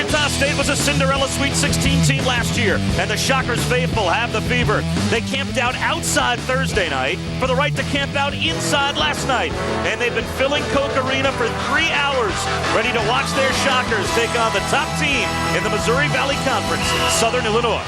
Wichita State was a Cinderella Sweet 16 team last year, and the Shockers faithful have the fever. They camped out outside Thursday night for the right to camp out inside last night, and they've been filling Koch Arena for 3 hours, ready to watch their Shockers take on the top team in the Missouri Valley Conference, Southern Illinois.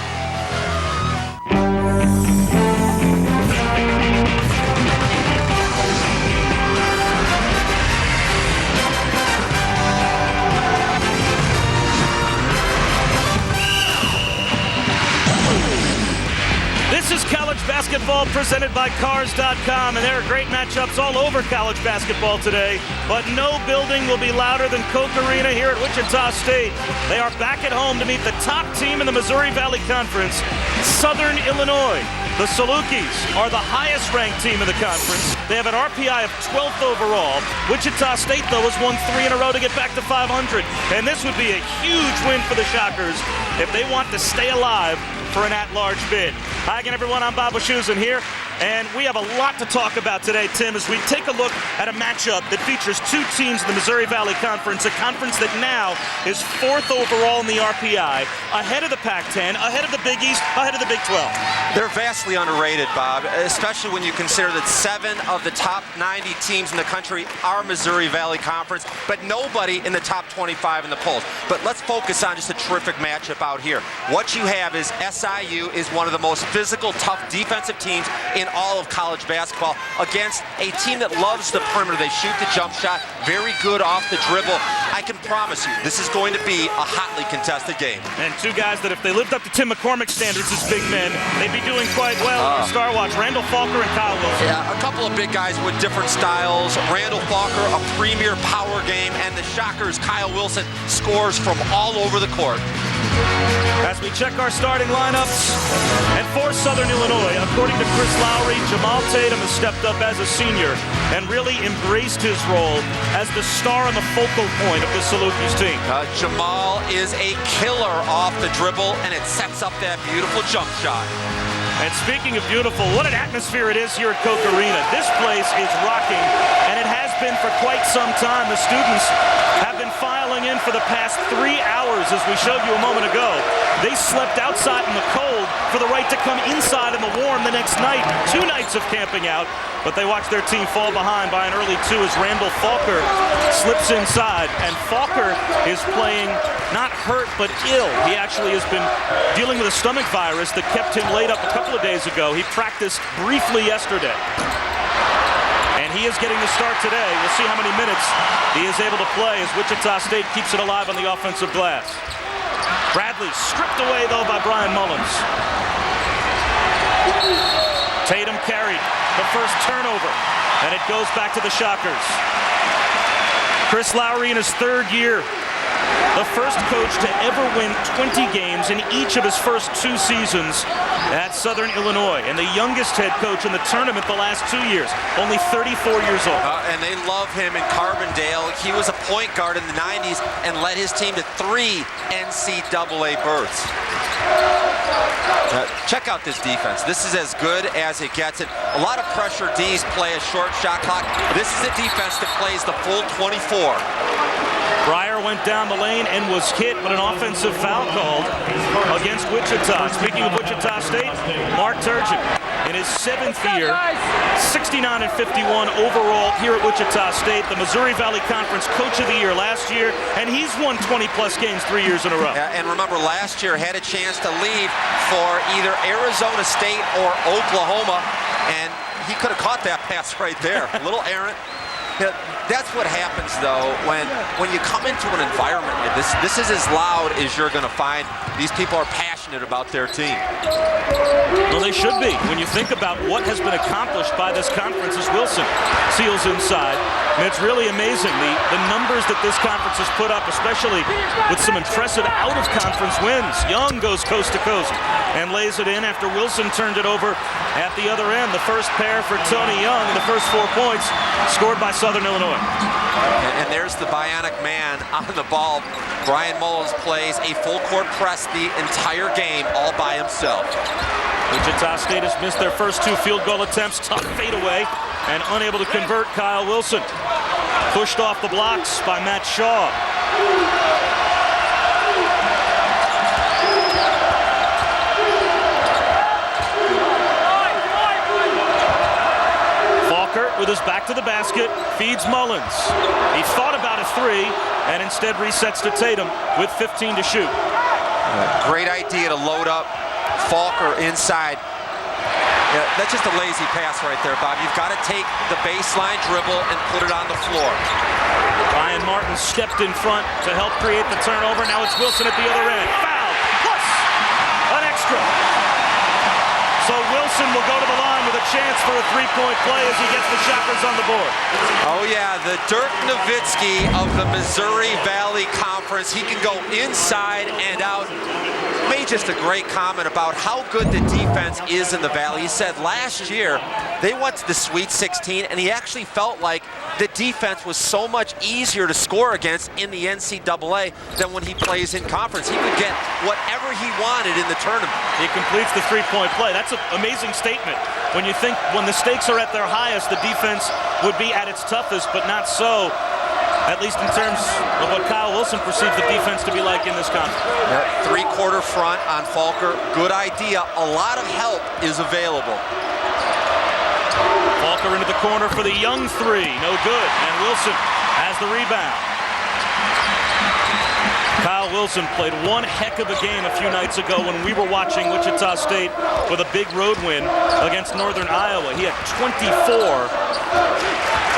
This is college basketball presented by Cars.com, and there are great matchups all over college basketball today, but no building will be louder than Koch Arena here at Wichita State. They are back at home to meet the top team in the Missouri Valley Conference, Southern Illinois. The Salukis are the highest-ranked team in the conference. They have an RPI of 12th overall. Wichita State, though, has won 3 in a row to get back to 500, and this would be a huge win for the Shockers if they want to stay alive for an at-large bid. Hi again, everyone. I'm Bob Wischusen here, and we have a lot to talk about today, Tim, as we take a look at a matchup that features 2 teams in the Missouri Valley Conference, a conference that now is 4th overall in the RPI, ahead of the Pac-10, ahead of the Big East, ahead of the Big 12. They're vastly underrated, Bob, especially when you consider that 7 of the top 90 teams in the country are Missouri Valley Conference, but nobody in the top 25 in the polls. But let's focus on just a terrific matchup out here. What you have is SIU is one of the most physical, tough defensive teams in all of college basketball against a team that loves the perimeter. They shoot the jump shot, very good off the dribble. I can promise you, this is going to be a hotly contested game. And 2 guys that if they lived up to Tim McCormick's standards as big men, they'd be doing quite well in Star Watch. Randall Falker and Kyle Wilson. Yeah, a couple of big guys with different styles. Randall Falker, a premier power game, and the Shockers, Kyle Wilson, scores from all over the court. As we check our starting lineups, and for Southern Illinois, according to Chris Lowry, Jamal Tatum has stepped up as a senior and really embraced his role as the star and the focal point of this Salukis team. Jamal is a killer off the dribble, and it sets up that beautiful jump shot. And speaking of beautiful, what an atmosphere it is here at Koch Arena. This place is rocking, and it has been for quite some time. The students have been filing in for the past 3 hours, as we showed you a moment ago. They slept outside in the cold for the right to come inside in the warm the next night. 2 nights of camping out, but they watched their team fall behind by an early 2 as Randall Falker slips inside. And Falker is playing not hurt, but ill. He actually has been dealing with a stomach virus that kept him laid up a couple of days ago. He practiced briefly yesterday. And he is getting the start today. We'll see how many minutes he is able to play as Wichita State keeps it alive on the offensive glass. Bradley stripped away, though, by Brian Mullins. Tatum carried the first turnover, and it goes back to the Shockers. Chris Lowry in his 3rd year, the first coach to ever win 20 games in each of his first 2 seasons at Southern Illinois, and the youngest head coach in the tournament the last 2 years, only 34 years old. And they love him in Carbondale. He was a point guard in the 90s and led his team to 3 NCAA berths. Check out this defense. This is as good as it gets. It. A lot of pressure D's play a short shot clock. This is a defense that plays the full 24. Breyer went down the lane and was hit, but an offensive foul called against Wichita. Speaking of Wichita State, Mark Turgeon in his 7th year, 69 and 51 overall here at Wichita State, the Missouri Valley Conference Coach of the Year last year, and he's won 20-plus games 3 years in a row. And remember, last year had a chance to leave for either Arizona State or Oklahoma, and he could have caught that pass right there. A little errant. That's what happens, though, when you come into an environment. This is as loud as you're going to find. These people are passionate about their team. Well, they should be. When you think about what has been accomplished by this conference as Wilson seals inside, and it's really amazing the numbers that this conference has put up, especially with some impressive out-of-conference wins. Young goes coast to coast and lays it in after Wilson turned it over at the other end. The first pair for Tony Young, and the first 4 points scored by Southern Illinois. And there's the bionic man on the ball. Brian Mullins plays a full court press the entire game all by himself. Wichita State has missed their first 2 field goal attempts. Tough fadeaway and unable to convert. Kyle Wilson pushed off the blocks by Matt Shaw. to the basket, feeds Mullins. He thought about a three and instead resets to Tatum with 15 to shoot. Great idea to load up Falker inside. Yeah, that's just a lazy pass right there, Bob. You've got to take the baseline dribble and put it on the floor. Ryan Martin stepped in front to help create the turnover. Now it's Wilson at the other end. Foul, plus an extra. So Wilson will go to the line with a chance for a three-point play as he gets the Shockers on the board. Oh, yeah, the Dirk Nowitzki of the Missouri Valley Conference. He can go inside and out. Made just a great comment about how good the defense is in the Valley. He said last year they went to the Sweet 16, and he actually felt like the defense was so much easier to score against in the NCAA than when he plays in conference. He could get whatever he wanted in the tournament. He completes the three-point play. That's an amazing statement. When you think when the stakes are at their highest, the defense would be at its toughest, but not so, at least in terms of what Kyle Wilson perceives the defense to be like in this conference. Three-quarter front on Falker. Good idea. A lot of help is available. Falker into the corner for the young three. No good. And Wilson has the rebound. Kyle Wilson played one heck of a game a few nights ago when we were watching Wichita State with a big road win against Northern Iowa. He had 24,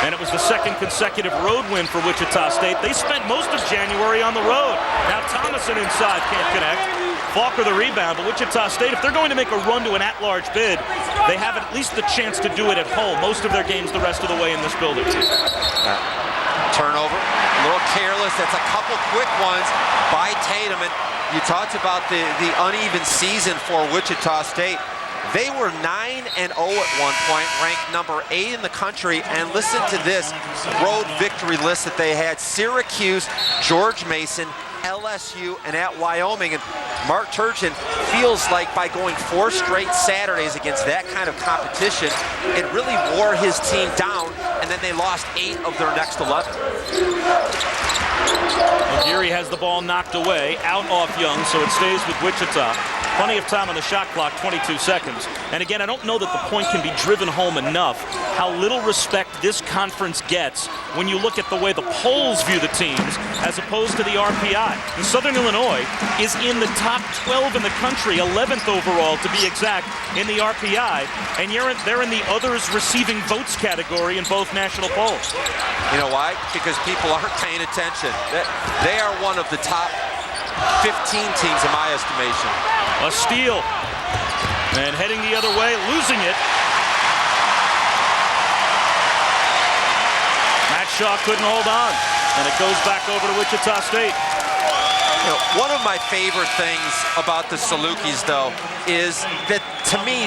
and it was the second consecutive road win for Wichita State. They spent most of January on the road. Now Thomason inside can't connect. Falker the rebound, but Wichita State, if they're going to make a run to an at-large bid, they have at least the chance to do it at home. Most of their games the rest of the way in this building. Turnover, a little careless. That's a couple quick ones by Tatum. And you talked about the uneven season for Wichita State. They were 9-0 at one point, ranked number 8 in the country. And listen to this road victory list that they had: Syracuse, George Mason, LSU, and at Wyoming. And Mark Turgeon feels like by going 4 straight Saturdays against that kind of competition, it really wore his team down, and then they lost 8 of their next 11. Geary has the ball knocked away, out off Young, so it stays with Wichita. Plenty of time on the shot clock, 22 seconds. And again, I don't know that the point can be driven home enough how little respect this conference gets when you look at the way the polls view the teams as opposed to the RPI. And Southern Illinois is in the top 12 in the country, 11th overall to be exact, in the RPI. And they're in the others receiving votes category in both national polls. You know why? Because people aren't paying attention. They are one of the top 15 teams in my estimation. A steal, and heading the other way, losing it. Matt Shaw couldn't hold on, and it goes back over to Wichita State. You know, one of my favorite things about the Salukis, though, is that, to me,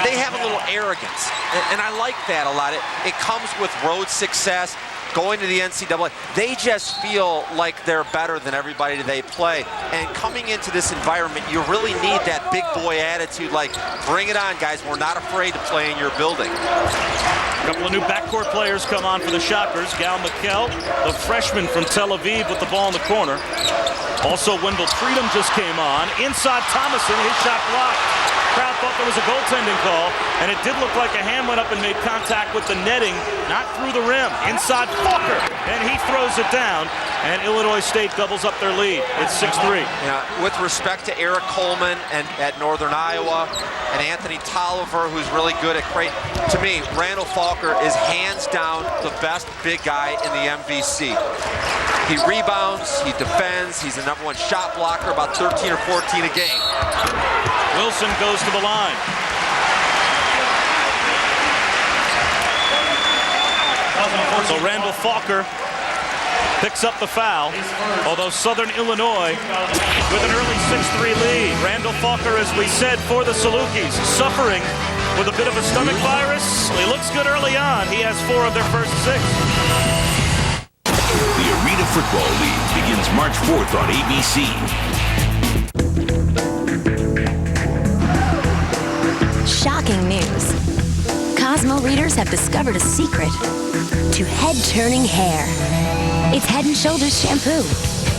they have a little arrogance, and I like that a lot. It comes with road success, going to the NCAA. They just feel like they're better than everybody they play. And coming into this environment, you really need that big boy attitude, like, bring it on, guys. We're not afraid to play in your building. A couple of new backcourt players come on for the Shockers. Gal McKell, the freshman from Tel Aviv, with the ball in the corner. Also, Wendell Freedom just came on. Inside Thomason, his shot blocked. Crowd thought there was a goaltending call, and it did look like a hand went up and made contact with the netting, not through the rim. Inside Falker, and he throws it down, and Illinois State doubles up their lead. It's 6-3. Yeah, with respect to Eric Coleman and at Northern Iowa, and Anthony Tolliver, who's really good at crate, to me, Randall Falker is hands down the best big guy in the MVC. He rebounds, he defends, he's the #1 shot blocker, about 13 or 14 a game. Wilson goes to the line. So Randall Falker picks up the foul, although Southern Illinois with an early 6-3 lead. Randall Falker, as we said, for the Salukis, suffering with a bit of a stomach virus. He looks good early on. He has 4 of their first 6. The Arena Football League begins March 4th on ABC. Shocking news. Cosmo readers have discovered a secret to head-turning hair. It's Head & Shoulders shampoo.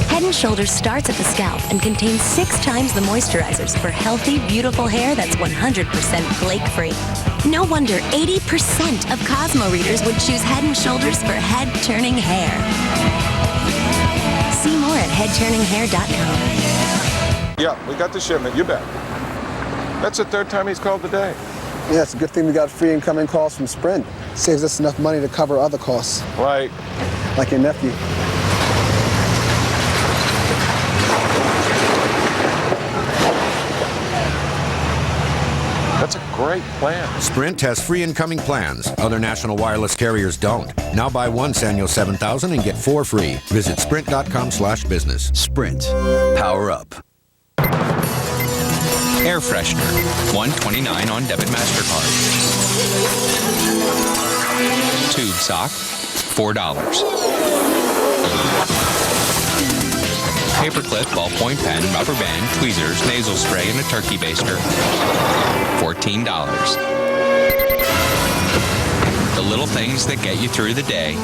Head & Shoulders starts at the scalp and contains 6 times the moisturizers for healthy, beautiful hair that's 100% flake-free. No wonder 80% of Cosmo readers would choose Head & Shoulders for head-turning hair. See more at headturninghair.com. Yeah, we got the shipment. You bet. That's the 3rd time he's called today. Yeah, it's a good thing we got free incoming calls from Sprint. Saves us enough money to cover other costs. Right. Like your nephew. That's a great plan. Sprint has free incoming plans. Other national wireless carriers don't. Now buy one Sanyo 7000 and get 4 free. Visit sprint.com/business. Sprint. Power up. Air freshener, $1.29 on debit MasterCard. Tube sock, $4. Paperclip, ballpoint pen, rubber band, tweezers, nasal spray, and a turkey baster, $14. The little things that get you through the day,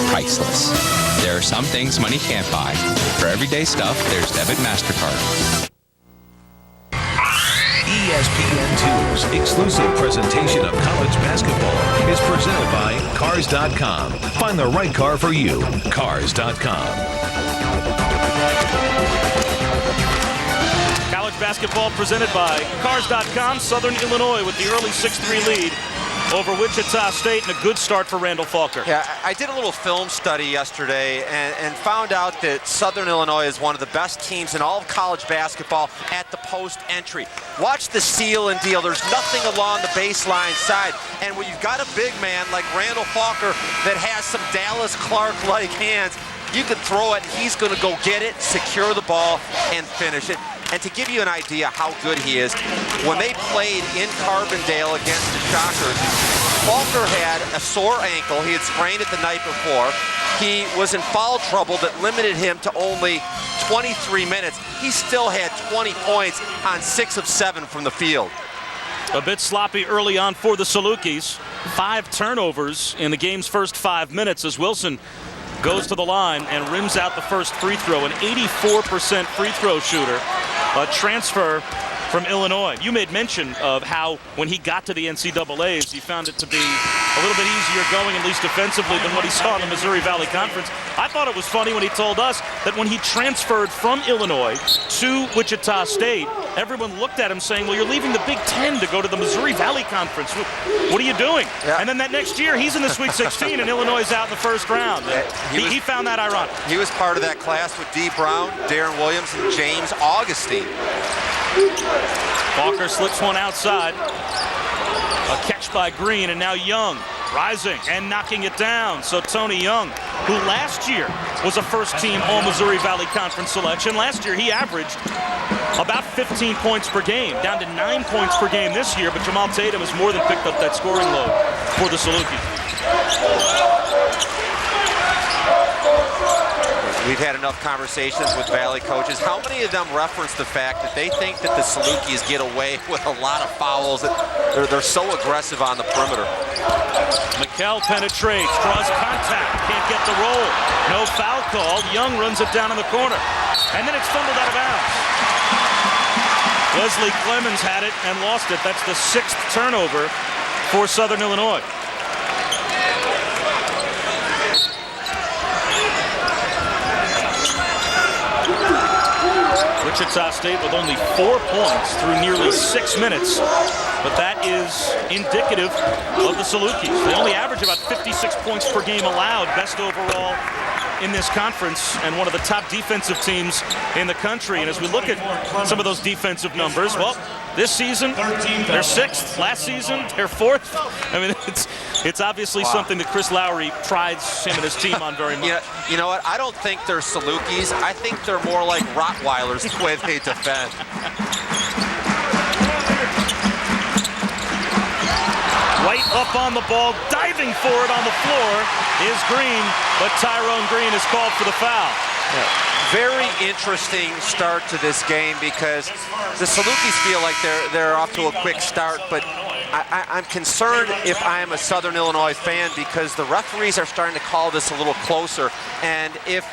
priceless. There are some things money can't buy. For everyday stuff, there's debit MasterCard. ESPN2's exclusive presentation of college basketball is presented by Cars.com. Find the right car for you. Cars.com. College basketball presented by Cars.com. Southern Illinois with the early 6-3 lead over Wichita State, and a good start for Randall Falker. Yeah, I did a little film study yesterday and found out that Southern Illinois is one of the best teams in all of college basketball at the post entry. Watch the seal and deal. There's nothing along the baseline side. And when you've got a big man like Randall Falker that has some Dallas Clark-like hands, you can throw it, and he's going to go get it, secure the ball, and finish it. And to give you an idea how good he is, when they played in Carbondale against the Shockers, Falker had a sore ankle. He had sprained it the night before. He was in foul trouble that limited him to only 23 minutes. He still had 20 points on 6 of 7 from the field. A bit sloppy early on for the Salukis. 5 turnovers in the game's first 5 minutes as Wilson goes to the line and rims out the first free throw. An 84% free throw shooter. A transfer from Illinois. You made mention of how when he got to the NCAAs, he found it to be a little bit easier going, at least defensively, than what he saw in the Missouri Valley Conference. I thought it was funny when he told us that when he transferred from Illinois to Wichita State, everyone looked at him saying, well, you're leaving the Big Ten to go to the Missouri Valley Conference. What are you doing? Yeah. And then that next year, he's in the Sweet 16, and Illinois is out in the first round. He found that ironic. He was part of that class with D. Brown, Darren Williams, and James Augustine. Walker slips one outside. A catch by Green, and now Young rising and knocking it down. So Tony Young, who last year was a first-team All-Missouri Valley Conference selection. Last year he averaged about 15 points per game, down to 9 points per game this year, but Jamal Tatum has more than picked up that scoring load for the Salukis. We've had enough conversations with Valley coaches. How many of them reference the fact that they think that the Salukis get away with a lot of fouls? They're so aggressive on the perimeter. McKell penetrates, draws contact, can't get the roll. No foul called. Young runs it down in the corner. And then it's fumbled out of bounds. Wesley Clemens had it and lost it. That's the 6th turnover for Southern Illinois. Wichita State with only 4 points through nearly 6 minutes. But that is indicative of the Salukis. They only average about 56 points per game allowed, best overall in this conference, and one of the top defensive teams in the country. And as we look at some of those defensive numbers, well, this season, they're 6th. Last season, they're 4th. I mean, it's obviously something that Chris Lowry prides him and his team on very much. You know what? I don't think they're Salukis. I think they're more like Rottweilers the way they defend. White up on the ball, diving for it on the floor is Green, but Tyrone Green is called for the foul. Yeah. Very interesting start to this game because the Salukis feel like they're off to a quick start, but I'm concerned if I'm a Southern Illinois fan because the referees are starting to call this a little closer, and if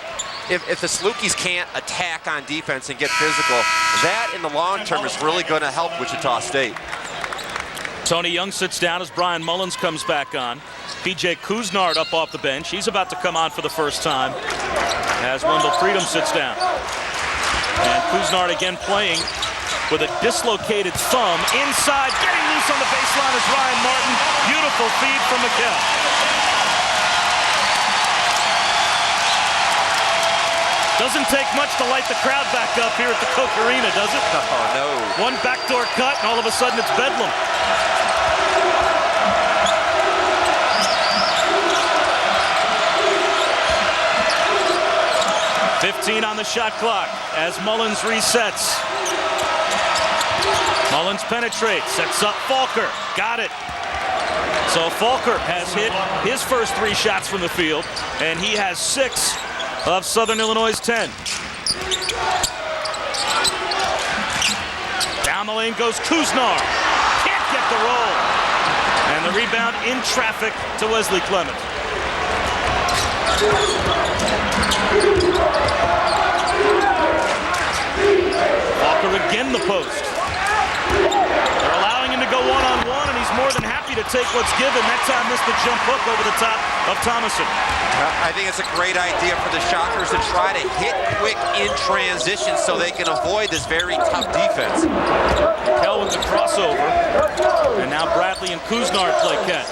if the Salukis can't attack on defense and get physical, that in the long term is really going to help Wichita State. Tony Young sits down as Brian Mullins comes back on. PJ Kuznard up off the bench. He's about to come on for the first time as Wendell Freedom sits down. And Kuznard again playing with a dislocated thumb inside. Getting loose on the baseline is Ryan Martin. Beautiful feed from McKell. Doesn't take much to light the crowd back up here at the Coke Arena, does it? Oh, no. One backdoor cut, and all of a sudden it's bedlam. .15 on the shot clock as Mullins resets. Mullins penetrates, sets up Falker. Got it. So Falker has hit his first 3 shots from the field, and he has 6 of Southern Illinois' 10. Down the lane goes Kuznar. Can't get the roll. And the rebound in traffic to Wesley Clement. Walker again the post. They're allowing him to go one-on-one, and he's more than happy to take what's given. That time missed the jump hook over the top of Thomason. I think it's a great idea for the Shockers to try to hit quick in transition so they can avoid this very tough defense. Kell with the crossover, and now Bradley and Kuznard play catch.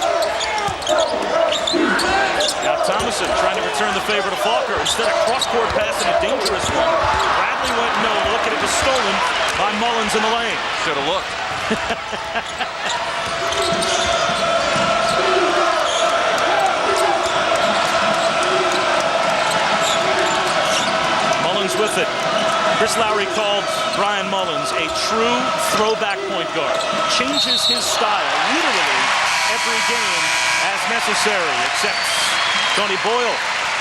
Now Thomason trying to return the favor to Falker. Instead of cross-court pass and a dangerous one, Bradley went no look, and it was stolen by Mullins in the lane. Should have looked. Mullins with it. Chris Lowry called Brian Mullins a true throwback point guard. Changes his style literally every game as necessary, except Tony Boyle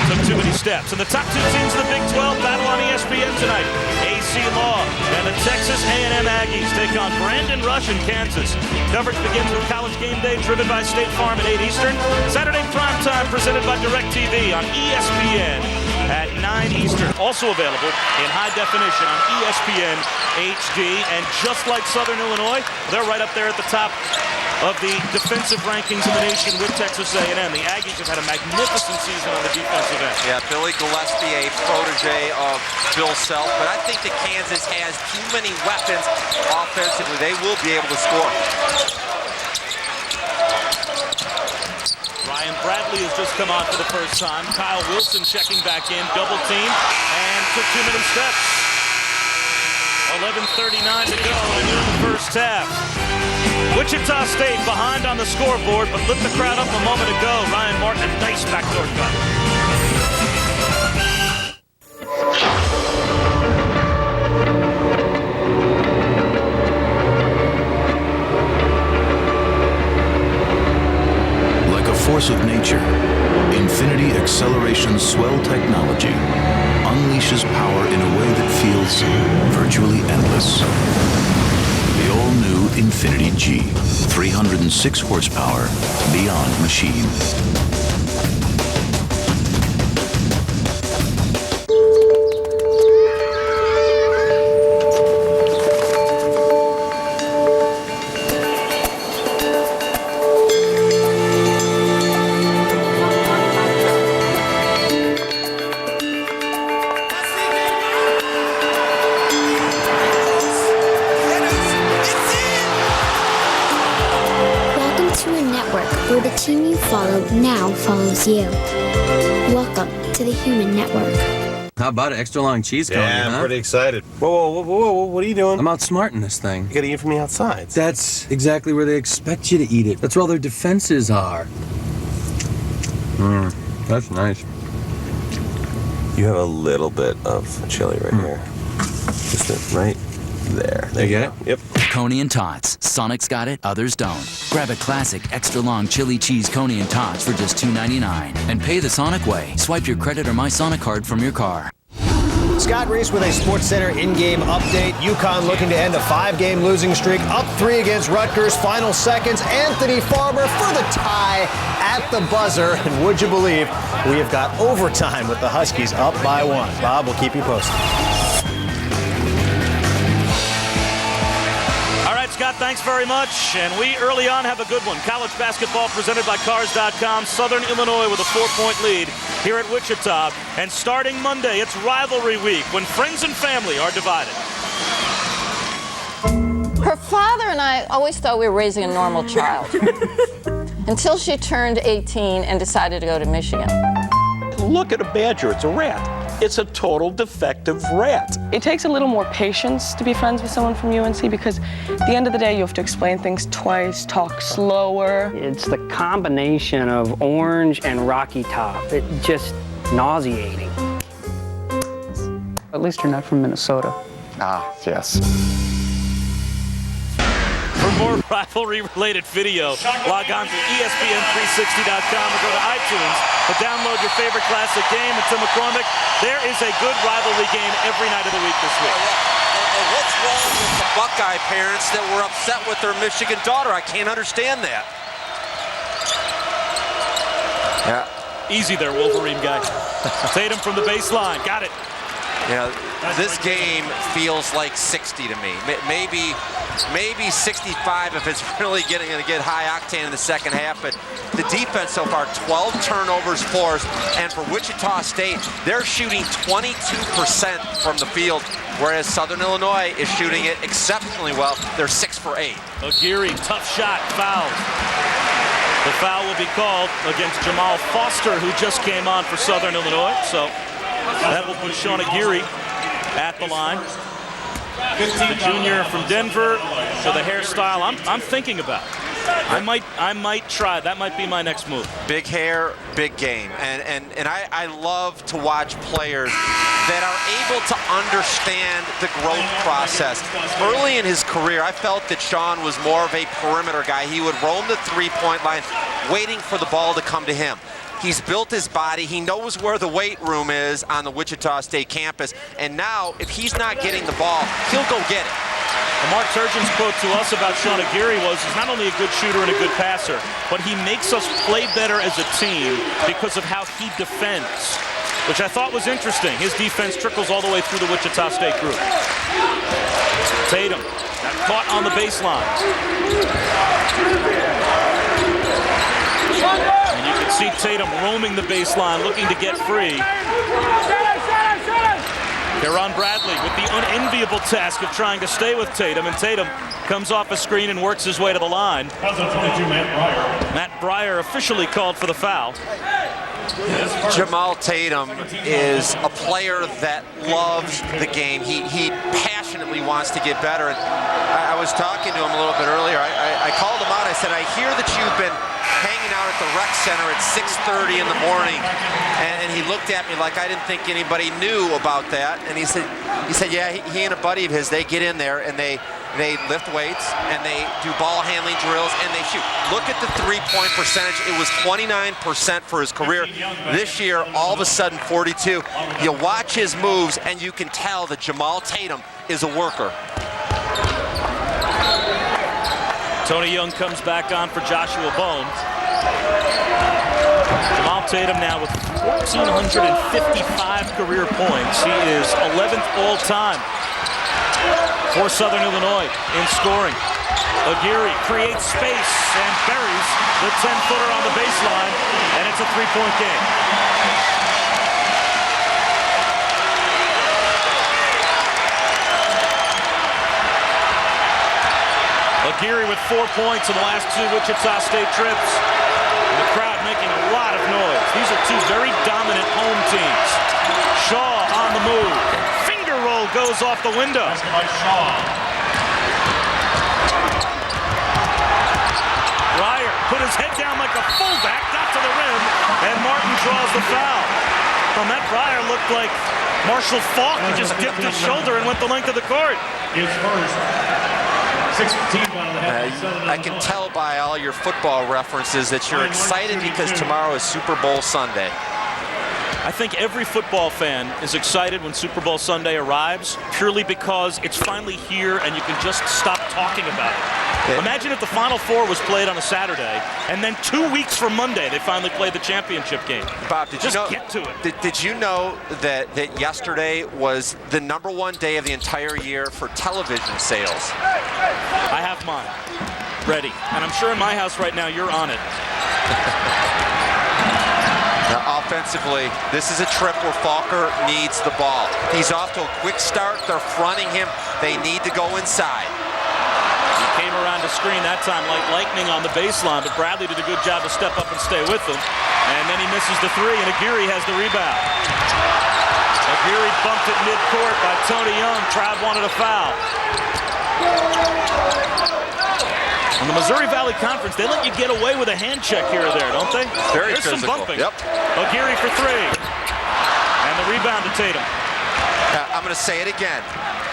took too many steps. And the top 2 teams in the Big 12 battle on ESPN tonight. AC Law and the Texas A&M Aggies take on Brandon Rush in Kansas. Coverage begins with College Game Day, driven by State Farm at 8 Eastern. Saturday primetime presented by DirecTV on ESPN at 9 Eastern. Also available in high definition on ESPN HD. And just like Southern Illinois, they're right up there at the top of the defensive rankings in the nation with Texas A&M. The Aggies have had a magnificent season on the defensive end. Yeah, Billy Gillespie, a protege of Bill Self, but I think that Kansas has too many weapons offensively. They will be able to score. Ryan Bradley has just come on for the first time. Kyle Wilson checking back in, double team, and took too many steps. 11:39 to go in the first half. Wichita State behind on the scoreboard, but lit the crowd up a moment ago. Ryan Martin, a nice backdoor cut. Like a force of nature, Infinity Acceleration's swell technology unleashes power in a way that feels virtually endless. The all-new Infinity G, 306 horsepower, beyond machine. where the team you follow now follows you. Welcome to the Human Network. How about an extra long cheese cone? Yeah, I'm pretty excited. Whoa, what are you doing? I'm outsmarting this thing. You gotta eat from the outside. That's exactly where they expect you to eat it. That's where all their defenses are. That's nice. You have a little bit of chili right here. Just right there. There you get it? Yep. Coney and Tots. Sonic's got it, others don't. Grab a classic extra long chili cheese Coney and Tots for just $2.99 and pay the Sonic way. Swipe your credit or My Sonic card from your car. Scott Reese with a SportsCenter in-game update. UConn looking to end a 5-game losing streak, up 3 against Rutgers. Final seconds, Anthony Farber for the tie at the buzzer. And would you believe we have got overtime with the Huskies up by 1. Bob, we'll keep you posted. Scott, thanks very much. And we early on have a good one. College basketball presented by Cars.com. Southern Illinois with a 4-point lead here at Wichita. And starting Monday, it's rivalry week when friends and family are divided. Her father and I always thought we were raising a normal child until she turned 18 and decided to go to Michigan. Look at a badger. It's a rat. It's a total defective rat. It takes a little more patience to be friends with someone from UNC because at the end of the day, you have to explain things twice, talk slower. It's the combination of orange and Rocky Top. It's just nauseating. At least you're not from Minnesota. Ah, yes. For more rivalry-related video, log on to ESPN360.com or go to iTunes to download your favorite classic game. And to McCormick, there is a good rivalry game every night of the week this week. And what's wrong with the Buckeye parents that were upset with their Michigan daughter? I can't understand that. Yeah. Easy there, Wolverine guy. Tatum from the baseline. Got it. Yeah, this game feels like 60 to me. Maybe 65 if it's really going to get high octane in the second half. But the defense so far, 12 turnovers forced. And for Wichita State, they're shooting 22% from the field, whereas Southern Illinois is shooting it exceptionally well. They're 6 for 8. Aguirre, tough shot, fouled. The foul will be called against Jamal Foster, who just came on for Southern Illinois. So that will put Sean Aguirre at the line. The junior from Denver, so the hairstyle I'm thinking about. I might try. That might be my next move. Big hair, big game. And I love to watch players that are able to understand the growth process. Early in his career, I felt that Sean was more of a perimeter guy. He would roam the three-point line, waiting for the ball to come to him. He's built his body. He knows where the weight room is on the Wichita State campus. And now, if he's not getting the ball, he'll go get it. Mark Turgeon's quote to us about Sean Aguirre was, he's not only a good shooter and a good passer, but he makes us play better as a team because of how he defends, which I thought was interesting. His defense trickles all the way through the Wichita State group. Tatum got caught on the baseline. And you can see Tatum roaming the baseline, looking to get free. Caron Bradley with the unenviable task of trying to stay with Tatum, and Tatum comes off a screen and works his way to the line. Matt Breyer officially called for the foul. Jamal Tatum is a player that loves the game. He passionately wants to get better. And I was talking to him a little bit earlier. I called him out. I said, I hear that you've been hanging out at the rec center at 6:30 in the morning. And he looked at me like I didn't think anybody knew about that. And he said, yeah, he and a buddy of his, they get in there and they lift weights and they do ball handling drills and they shoot. Look at the three-point percentage. It was 29% for his career. This year, all of a sudden, 42. You watch his moves and you can tell that Jamal Tatum is a worker. Tony Young comes back on for Joshua Bone. Jamal Tatum now with 1,455 career points. He is 11th all-time for Southern Illinois in scoring. Aguirre creates space and buries the 10-footer on the baseline, and it's a three-point game. Aguirre with 4 points in the last 2 Wichita State trips. And the crowd making a lot of noise. These are 2 very dominant home teams. Shaw on the move. Finger roll goes off the window. Breyer put his head down like a fullback, got to the rim, and Martin draws the foul. Well, Matt Breyer looked like Marshall Faulk. He just dipped his shoulder and went the length of the court. I can tell by all your football references that you're excited because tomorrow is Super Bowl Sunday. I think every football fan is excited when Super Bowl Sunday arrives, purely because it's finally here and you can just stop talking about it. Imagine if the Final Four was played on a Saturday, and then 2 weeks from Monday they finally played the championship game. Bob, did just you know, get to it. Did you know that yesterday was the #1 day of the entire year for television sales? I have mine ready, and I'm sure in my house right now you're on it. Now, offensively, this is a trip where Falker needs the ball. He's off to a quick start. They're fronting him. They need to go inside. He came around to screen that time like lightning on the baseline, but Bradley did a good job to step up and stay with him. And then he misses the three, and Aguirre has the rebound. Aguirre bumped it midcourt by Tony Young. Crowd wanted a foul. In the Missouri Valley Conference, they let you get away with a hand check here or there, don't they? Very There's physical. some bumping. Yep. Aguirre for three. And the rebound to Tatum. I'm going to say it again.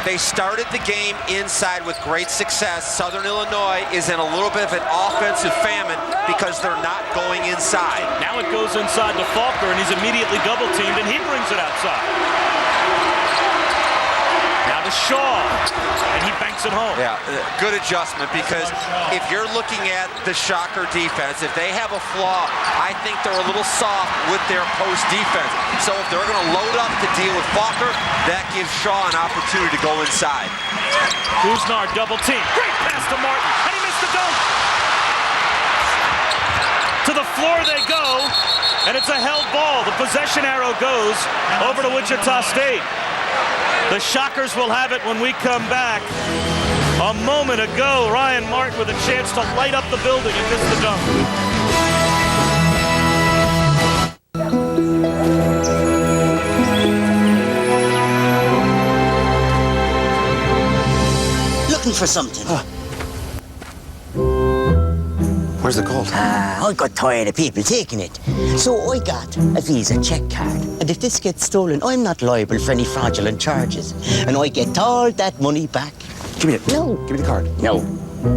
They started the game inside with great success. Southern Illinois is in a little bit of an offensive famine because they're not going inside. Now it goes inside to Falker, and he's immediately double-teamed, and he brings it outside. Now to Shaw, and he banks it home. Yeah, good adjustment, because if you're looking at the Shocker defense, if they have a flaw, I think they're a little soft with their post defense. So if they're going to load up to deal with Falker, that gives Shaw an opportunity to go inside. Kuznar double team. Great pass to Martin, and he missed the dunk. To the floor they go, and it's a held ball. The possession arrow goes over to Wichita State. The Shockers will have it when we come back. A moment ago, Ryan Martin with a chance to light up the building and miss the dunk. Looking for something. Where's the gold? I got tired of people taking it. So I got a Visa check card. And if this gets stolen, I'm not liable for any fraudulent charges. And I get all that money back. Give me it. No. Give me the card. No.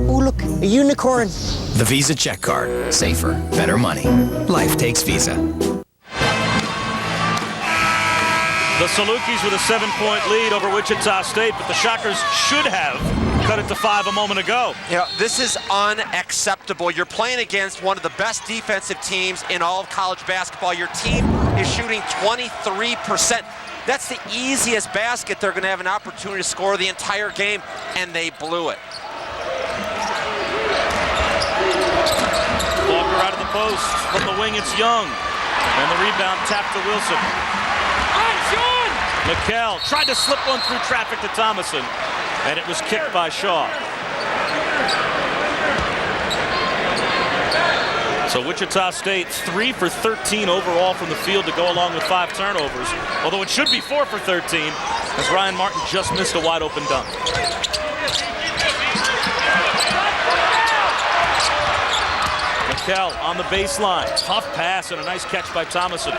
Oh, look, a unicorn. The Visa check card. Safer, better money. Life takes Visa. The Salukis with a 7-point lead over Wichita State, but the Shockers should have cut it to 5 a moment ago. Yeah, this is unacceptable. You're playing against one of the best defensive teams in all of college basketball. Your team is shooting 23%. That's the easiest basket they're going to have an opportunity to score the entire game, and they blew it. Walker out of the post. From the wing, it's Young. And the rebound tapped to Wilson. McKell tried to slip one through traffic to Thomason, and it was kicked by Shaw. So Wichita State 3 for 13 overall from the field to go along with 5 turnovers, although it should be 4 for 13 as Ryan Martin just missed a wide open dunk. McKell on the baseline, tough pass and a nice catch by Thomason.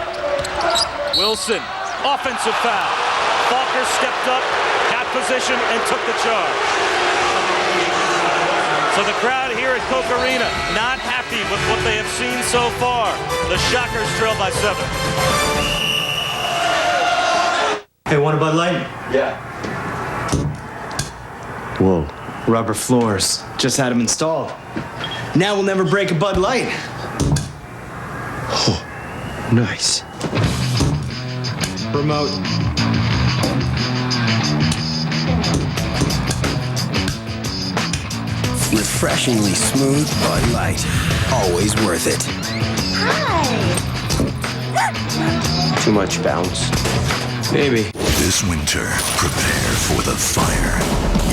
Wilson. Offensive foul. Falker stepped up, got position, and took the charge. So the crowd here at Koch Arena not happy with what they have seen so far. The Shockers trail by 7. Hey, want a Bud Light? Yeah. Whoa. Rubber floors. Just had them installed. Now we'll never break a Bud Light. Oh, nice. Remote. Refreshingly smooth Bud Light. Always worth it. Too much bounce. Maybe. This winter, prepare for the fire.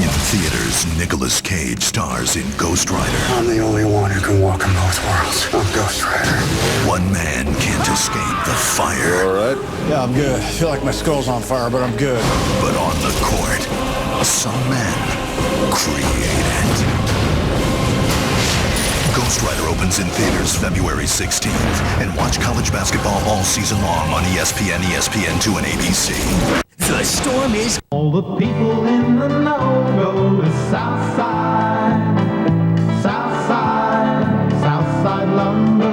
In theaters, Nicolas Cage stars in Ghost Rider. I'm the only one who can walk in both worlds. I'm Ghost Rider. One man can't escape the fire. All right? Yeah, I'm good. I feel like my skull's on fire, but I'm good. But on the court, some men create it. Ghost Rider opens in theaters February 16th. And watch college basketball all season long on ESPN, ESPN2, and ABC. The storm is... All the people in the know go to Southside, Southside, Southside lumber.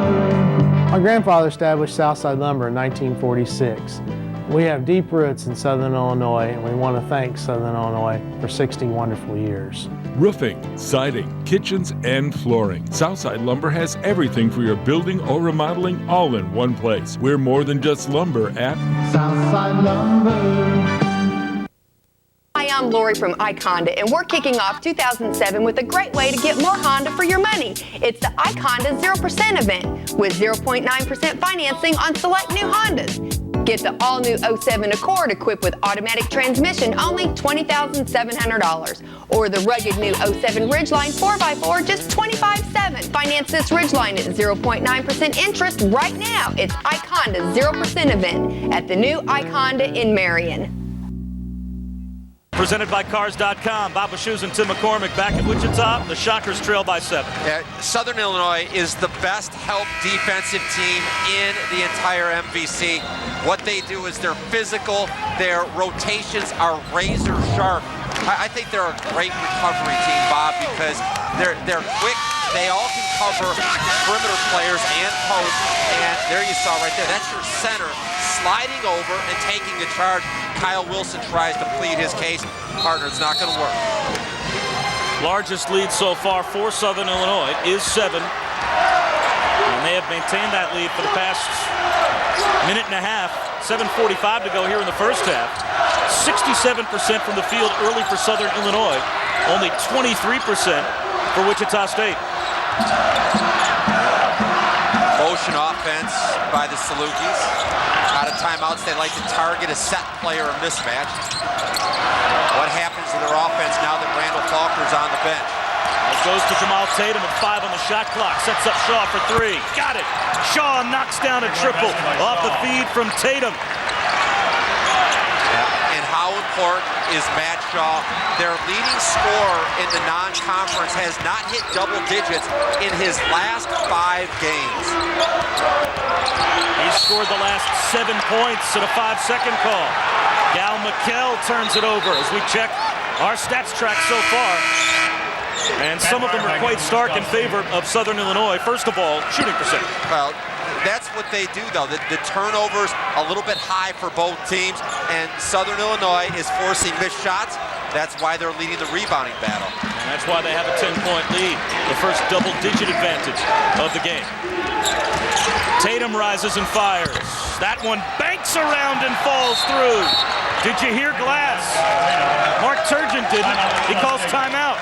I grandfather established Southside Lumber in 1946. We have deep roots in Southern Illinois, and we want to thank Southern Illinois for 60 wonderful years. Roofing, siding, kitchens, and flooring. Southside Lumber has everything for your building or remodeling all in one place. We're more than just lumber at Southside Lumber. Hi, I'm Lori from Ike Honda, and we're kicking off 2007 with a great way to get more Honda for your money. It's the Ike Honda 0% event with 0.9% financing on select new Hondas. Get the all-new 07 Accord equipped with automatic transmission, only $20,700. Or the rugged new 07 Ridgeline 4x4, just $25,700. Finance this Ridgeline at 0.9% interest right now. It's Ike Honda's 0% event at the new Ike Honda in Marion. Presented by Cars.com. Bob Shoes and Tim McCormick back at Wichita. The Shockers trail by 7. Yeah, Southern Illinois is the best help defensive team in the entire MVC. What they do is they're physical. Their rotations are razor sharp. I think they're a great recovery team, Bob, because they're quick. They all can cover perimeter players and posts. And there you saw right there. That's your center sliding over and taking the charge. Kyle Wilson tries to plead his case. Partner, it's not going to work. Largest lead so far for Southern Illinois is 7. And they have maintained that lead for the past minute and a half. 7:45 to go here in the first half. 67% from the field early for Southern Illinois. Only 23% for Wichita State. Motion offense by the Salukis. Out of timeouts, they like to target a set player or mismatch. What happens to their offense now that Randall Faulkner's on the bench? It goes to Jamal Tatum with 5 on the shot clock. Sets up Shaw for 3. Got it. Shaw knocks down a triple off the feed from Tatum. And how important is Matt Shaw? Their leading scorer in the non-conference has not hit double digits in his last 5 games. He scored the last 7 points at a 5-second call. Gal McKell turns it over as we check our stats track so far. And some of them are quite stark in favor of Southern Illinois. First of all, shooting percentage. Well, that's what they do, though. The turnovers a little bit high for both teams, and Southern Illinois is forcing missed shots. That's why they're leading the rebounding battle. And that's why they have a 10-point lead, the first double-digit advantage of the game. Tatum rises and fires. That one banks around and falls through. Did you hear glass? Mark Turgeon didn't. He calls timeout.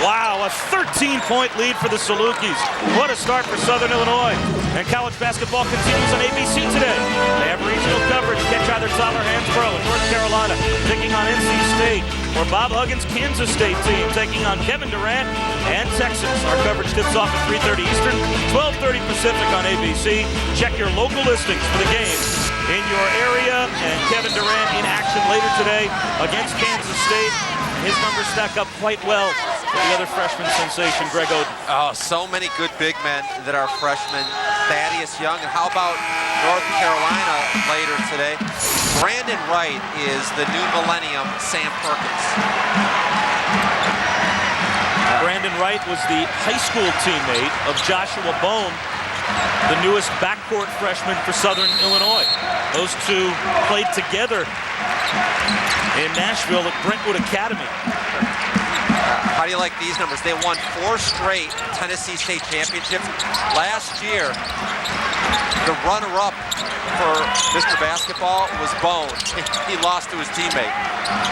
Wow, a 13-point lead for the Salukis. What a start for Southern Illinois. And college basketball continues on ABC today. They have regional coverage. Catch either Tyler Hansbrough in North Carolina taking on NC State, or Bob Huggins' Kansas State team taking on Kevin Durant and Texas. Our coverage tips off at 3:30 Eastern, 12:30 Pacific on ABC. Check your local listings for the game in your area. And Kevin Durant in action later today against Kansas State. His numbers stack up quite well with the other freshman sensation, Greg Oden. Oh, so many good big men that are freshmen. Thaddeus Young, and how about North Carolina later today? Brandon Wright is the new millennium Sam Perkins. Brandon Wright was the high school teammate of Joshua Bone, the newest backcourt freshman for Southern Illinois. Those two played together in Nashville at Brentwood Academy. How do you like these numbers? They won 4 straight Tennessee State championships. Last year, the runner-up for Mr. Basketball was Bone. He lost to his teammate.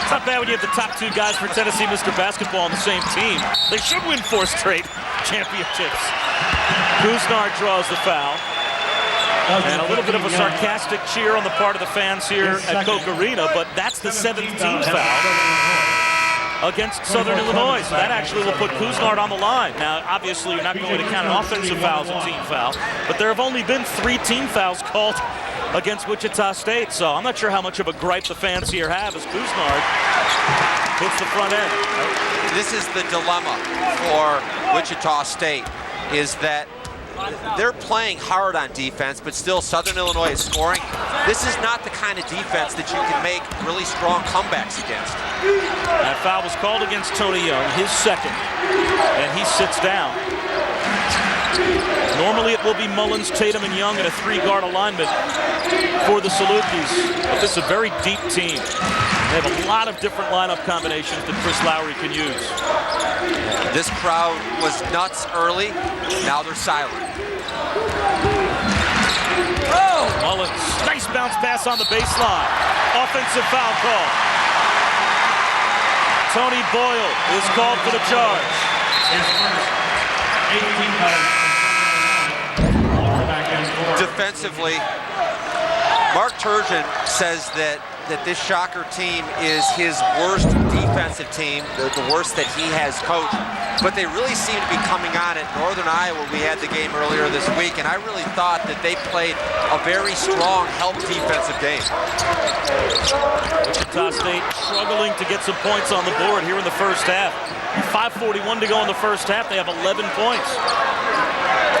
It's not bad when you have the top 2 guys for Tennessee Mr. Basketball on the same team. They should win 4 straight championships. Kuznard draws the foul. And a little bit of a sarcastic cheer on the part of the fans here at Koch Arena, but that's the 7th team foul against Southern Illinois. So that actually will put Kuznard on the line. Now, obviously, you're not going to count an offensive foul as a team foul, but there have only been 3 team fouls called against Wichita State. So I'm not sure how much of a gripe the fans here have as Kuznard hits the front end. This is the dilemma for Wichita State, is that they're playing hard on defense, but still Southern Illinois is scoring. This is not the kind of defense that you can make really strong comebacks against. That foul was called against Tony Young, his second, and he sits down. Normally it will be Mullins, Tatum, and Young in a 3-guard alignment for the Salukis, but this is a very deep team. They have a lot of different lineup combinations that Chris Lowry can use. This crowd was nuts early. Now they're silent. Oh! Mullins, nice bounce pass on the baseline. Offensive foul call. Tony Boyle is called for the charge. Defensively, Mark Turgeon says that this Shocker team is his worst defensive team, the worst that he has coached. But they really seem to be coming on at Northern Iowa. We had the game earlier this week, and I really thought that they played a very strong help defensive game. Wichita State struggling to get some points on the board here in the first half. 5:41 to go in the first half. They have 11 points.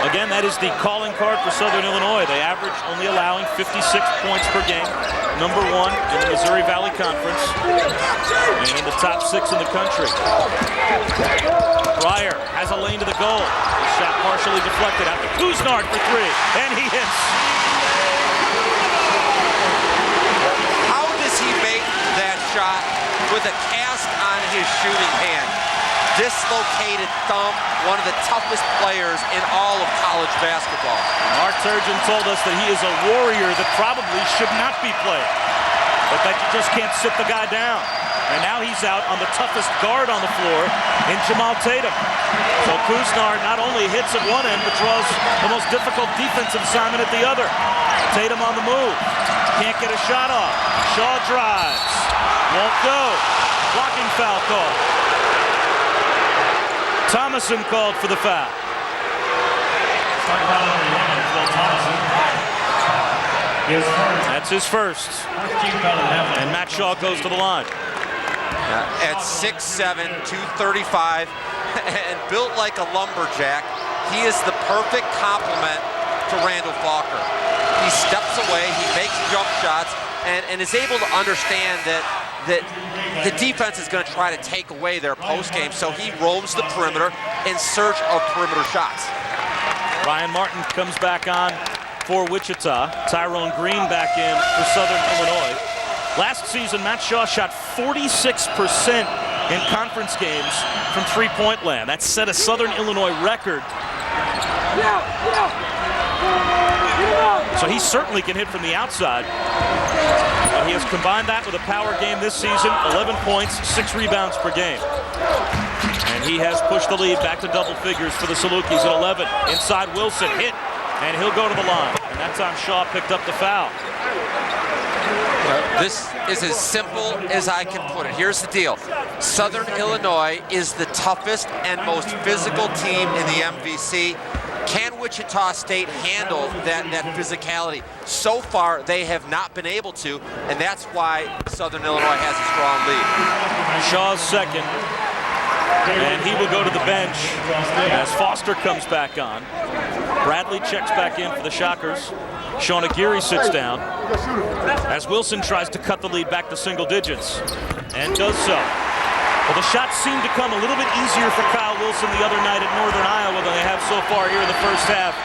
Again, that is the calling card for Southern Illinois. They average only allowing 56 points per game. Number 1 in the Missouri Valley Conference and in the top 6 in the country. Breyer has a lane to the goal. The shot partially deflected out to Kuznard for 3, and he hits. How does he make that shot with a cast on his shooting hand? Dislocated thumb, one of the toughest players in all of college basketball. Mark Turgeon told us that he is a warrior that probably should not be played, but that you just can't sit the guy down. And now he's out on the toughest guard on the floor in Jamal Tatum. So Kuznard not only hits at one end, but draws the most difficult defensive assignment at the other. Tatum on the move. Can't get a shot off. Shaw drives. Won't go. Blocking foul call. Thomason called for the foul. That's his first. And Matt Shaw goes to the line. At 6'7", 235, and built like a lumberjack, he is the perfect complement to Randall Faulker. He steps away, he makes jump shots, and is able to understand that the defense is going to try to take away their post game, so he roams the perimeter in search of perimeter shots. Ryan Martin comes back on for Wichita. Tyrone Green back in for Southern Illinois. Last season, Matt Shaw shot 46% in conference games from three-point land. That set a Southern Illinois record. So he certainly can hit from the outside. And he has combined that with a power game this season, 11 points, 6 rebounds per game. And he has pushed the lead back to double figures for the Salukis at 11. Inside Wilson, hit, and he'll go to the line. And that time Shaw picked up the foul. This is as simple as I can put it. Here's the deal. Southern Illinois is the toughest and most physical team in the MVC. Can Wichita State handle that physicality? So far, they have not been able to, and that's why Southern Illinois has a strong lead. Shaw's second, and he will go to the bench as Foster comes back on. Bradley checks back in for the Shockers. Sean Aguirre sits down as Wilson tries to cut the lead back to single digits, and does so. Well, the shots seem to come a little bit easier for Kyle Wilson the other night at Northern Iowa than they have so far here in the first half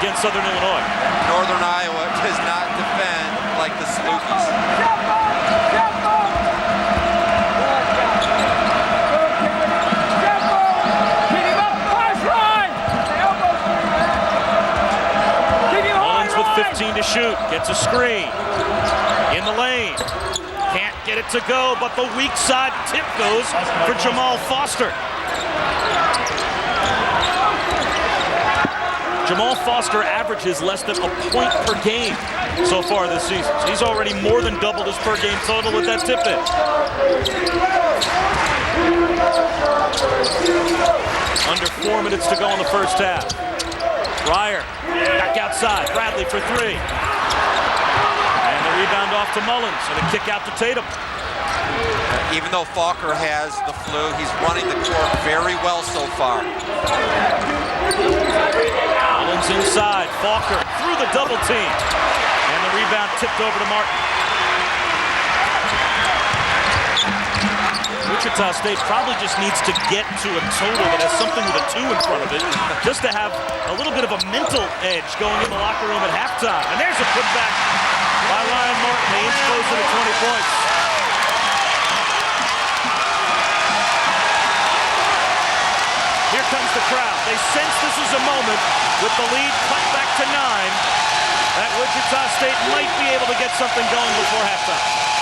against Southern Illinois. Northern Iowa does not defend like the Salukis. Mullins with 15 to shoot, gets a screen in the lane. Can't get it to go, but the weak side tip goes for Jamal Foster. Jamal Foster averages less than a point per game so far this season. So he's already more than doubled his per game total with that tip in. Under 4 minutes to go in the first half. Breyer back outside, Bradley for 3. Rebound off to Mullins and a kick out to Tatum. Even though Faulker has the flu, he's running the court very well so far. Mullins inside, Faulker through the double team. And the rebound tipped over to Martin. Wichita State probably just needs to get to a total that has something with a 2 in front of it, just to have a little bit of a mental edge going in the locker room at halftime. And there's a putback by Ryan Martin. They inch closer to 20 points. Here comes the crowd. They sense this is a moment with the lead cut back to 9 that Wichita State might be able to get something going before halftime.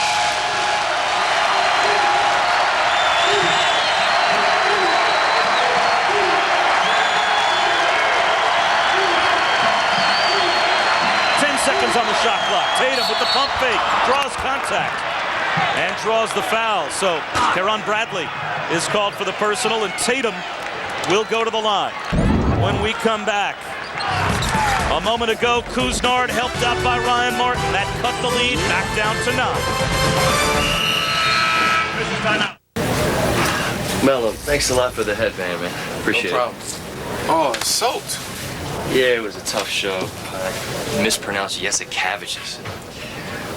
Seconds on the shot clock. Tatum with the pump fake, draws contact, and draws the foul. So Caron Bradley is called for the personal, and Tatum will go to the line. When we come back, a moment ago, Couisnard helped out by Ryan Martin. That cut the lead back down to 9. Mello, thanks a lot for the headband, man. Appreciate it. No problem. Oh, it's soaked. Yeah, it was a tough show. I mispronounced Yesikavicius.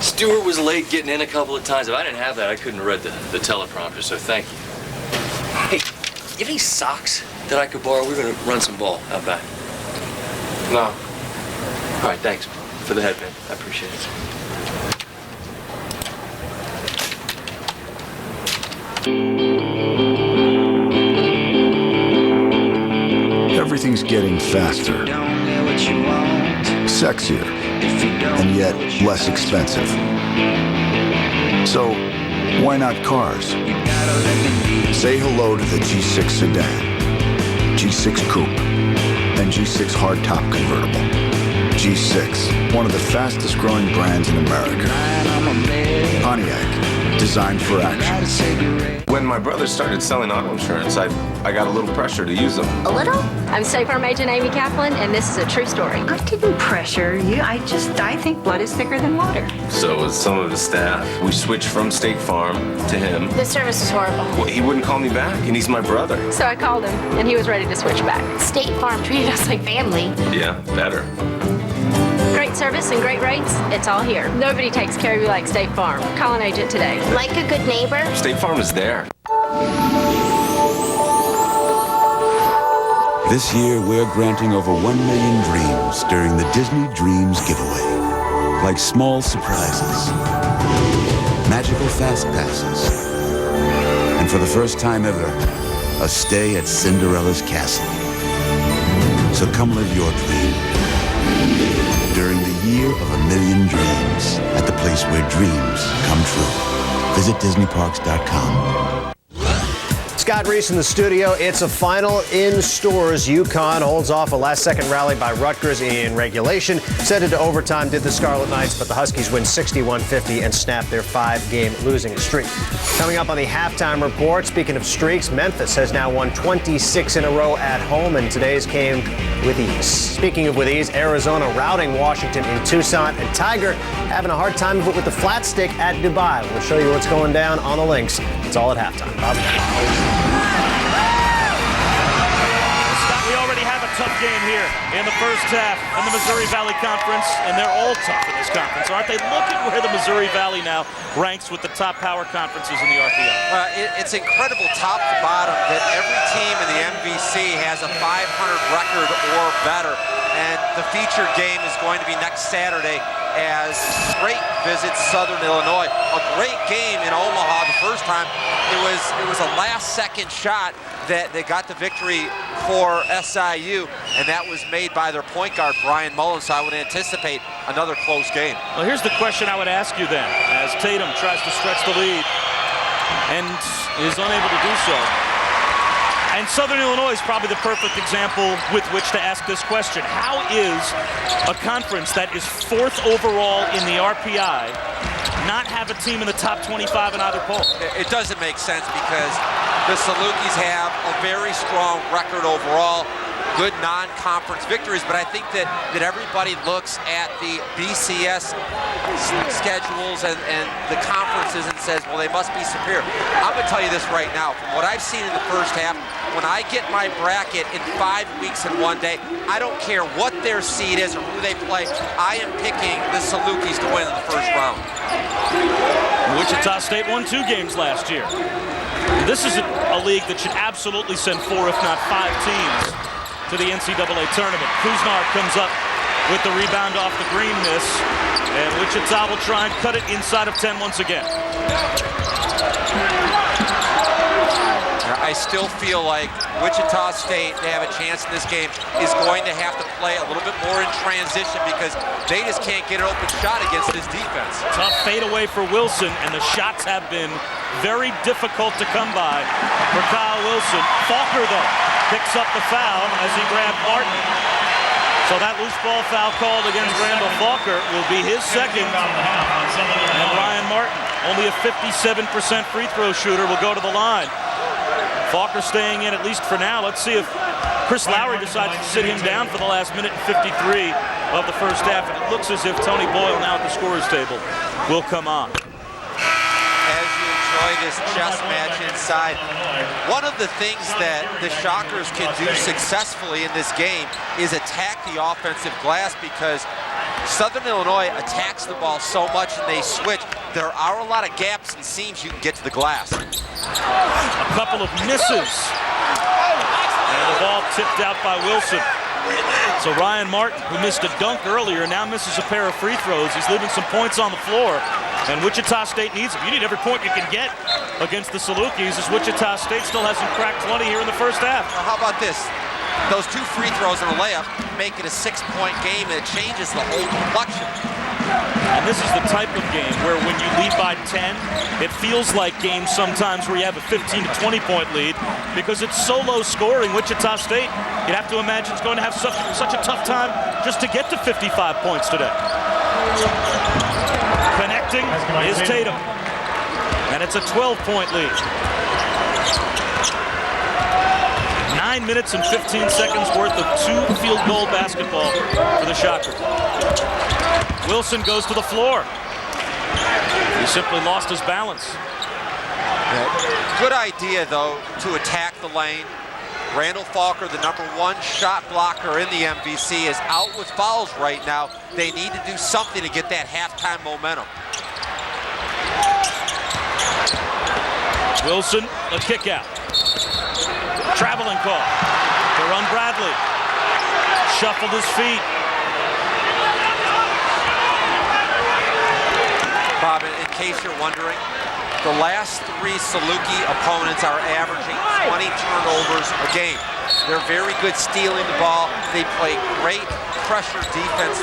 Stewart was late getting in a couple of times. If I didn't have that, I couldn't have read the teleprompter, so thank you. Hey, you have any socks that I could borrow? We're going to run some ball out back. No. All right, thanks for the headband. I appreciate it. Everything's getting faster, sexier, and yet less expensive. So, why not cars? Say hello to the G6 sedan, G6 coupe, and G6 hardtop convertible. G6, one of the fastest growing brands in America. Pontiac, designed for action. When my brother started selling auto insurance, I got a little pressure to use them. A little? I'm State Farm Agent Amy Kaplan, and this is a true story. I didn't pressure you. I think blood is thicker than water. So with some of the staff, we switched from State Farm to him. The service was horrible. Well, he wouldn't call me back, and he's my brother. So I called him, and he was ready to switch back. State Farm treated us like family. Yeah, better. Great service and great rates, it's all here. Nobody takes care of you like State Farm. Call an agent today. Like a good neighbor? State Farm is there. This year, we're granting over 1 million dreams during the Disney Dreams giveaway. Like small surprises, magical fast passes, and for the first time ever, a stay at Cinderella's castle. So come live your dream during the year of 1 million dreams at the place where dreams come true. Visit DisneyParks.com. Scott Reese in the studio. It's a final in stores. UConn holds off a last-second rally by Rutgers in regulation. Sent it to overtime, did the Scarlet Knights, but the Huskies win 61-50 and snap their 5-game losing streak. Coming up on the halftime report, speaking of streaks, Memphis has now won 26 in a row at home, and today's came with ease. Speaking of with ease, Arizona routing Washington in Tucson, and Tiger having a hard time of it with the flat stick at Dubai. We'll show you what's going down on the links. It's all at halftime. Bob. Scott, we already have a tough game here in the first half in the Missouri Valley Conference, and they're all tough in this conference, aren't they? Look at where the Missouri Valley now ranks with the top power conferences in the RPI. It's incredible top to bottom that every team in the MVC has a 500 record or better, and the featured game is going to be next Saturday as Straight visits Southern Illinois. A great game in Omaha the first time. It was a last-second shot that got the victory for SIU, and that was made by their point guard, Brian Mullen, so I would anticipate another close game. Well, here's the question I would ask you then, as Tatum tries to stretch the lead and is unable to do so. And Southern Illinois is probably the perfect example with which to ask this question. How is a conference that is 4th overall in the RPI not have a team in the top 25 in either poll? It doesn't make sense because the Salukis have a very strong record overall, good non-conference victories, but I think that everybody looks at the BCS schedules and the conferences and says, well, they must be superior. I'm going to tell you this right now. From what I've seen in the first half, when I get my bracket in 5 weeks and 1 day, I don't care what their seed is or who they play. I am picking the Salukis to win in the first round. Wichita State won 2 games last year. This is a league that should absolutely send 4, if not 5 teams to the NCAA tournament. Kuznard comes up with the rebound off the green miss, and Wichita will try and cut it inside of 10 once again. I still feel like Wichita State, to have a chance in this game, is going to have to play a little bit more in transition because they just can't get an open shot against this defense. Tough fadeaway for Wilson, and the shots have been very difficult to come by for Kyle Wilson. Faulkner, though, picks up the foul as he grabbed Martin. So that loose ball foul called against Randall Faulkner will be his second. And Ryan Martin, only a 57% free throw shooter, will go to the line. Faulkner staying in at least for now. Let's see if Chris Lowry decides to sit him down for the last minute and 53 of the first half. And it looks as if Tony Boyle, now at the scorer's table, will come on. As you enjoy this chess match inside, one of the things that the Shockers can do successfully in this game is attack the offensive glass, because Southern Illinois attacks the ball so much and they switch. There are a lot of gaps and seams you can get to the glass. A couple of misses. And the ball tipped out by Wilson. So Ryan Martin, who missed a dunk earlier, now misses a pair of free throws. He's leaving some points on the floor. And Wichita State needs them. You need every point you can get against the Salukis, as Wichita State still hasn't cracked 20 here in the first half. Well, how about this? Those 2 free throws and a layup make it a 6-point game, and it changes the whole complexion. And this is the type of game where when you lead by 10, it feels like games sometimes where you have a 15 to 20 point lead, because it's so low scoring. Wichita State, you'd have to imagine, is going to have such a tough time just to get to 55 points today. Connecting is Tatum, and it's a 12-point lead. 9 minutes and 15 seconds worth of 2 field goal basketball for the Shockers. Wilson goes to the floor. He simply lost his balance. Good idea, though, to attack the lane. Randall Faulkner, the #1 shot blocker in the MVC, is out with fouls right now. They need to do something to get that halftime momentum. Wilson, a kick out. Traveling call. Deron Bradley shuffled his feet. Bob, in case you're wondering, the last 3 Saluki opponents are averaging 20 turnovers a game. They're very good stealing the ball. They play great pressure defense.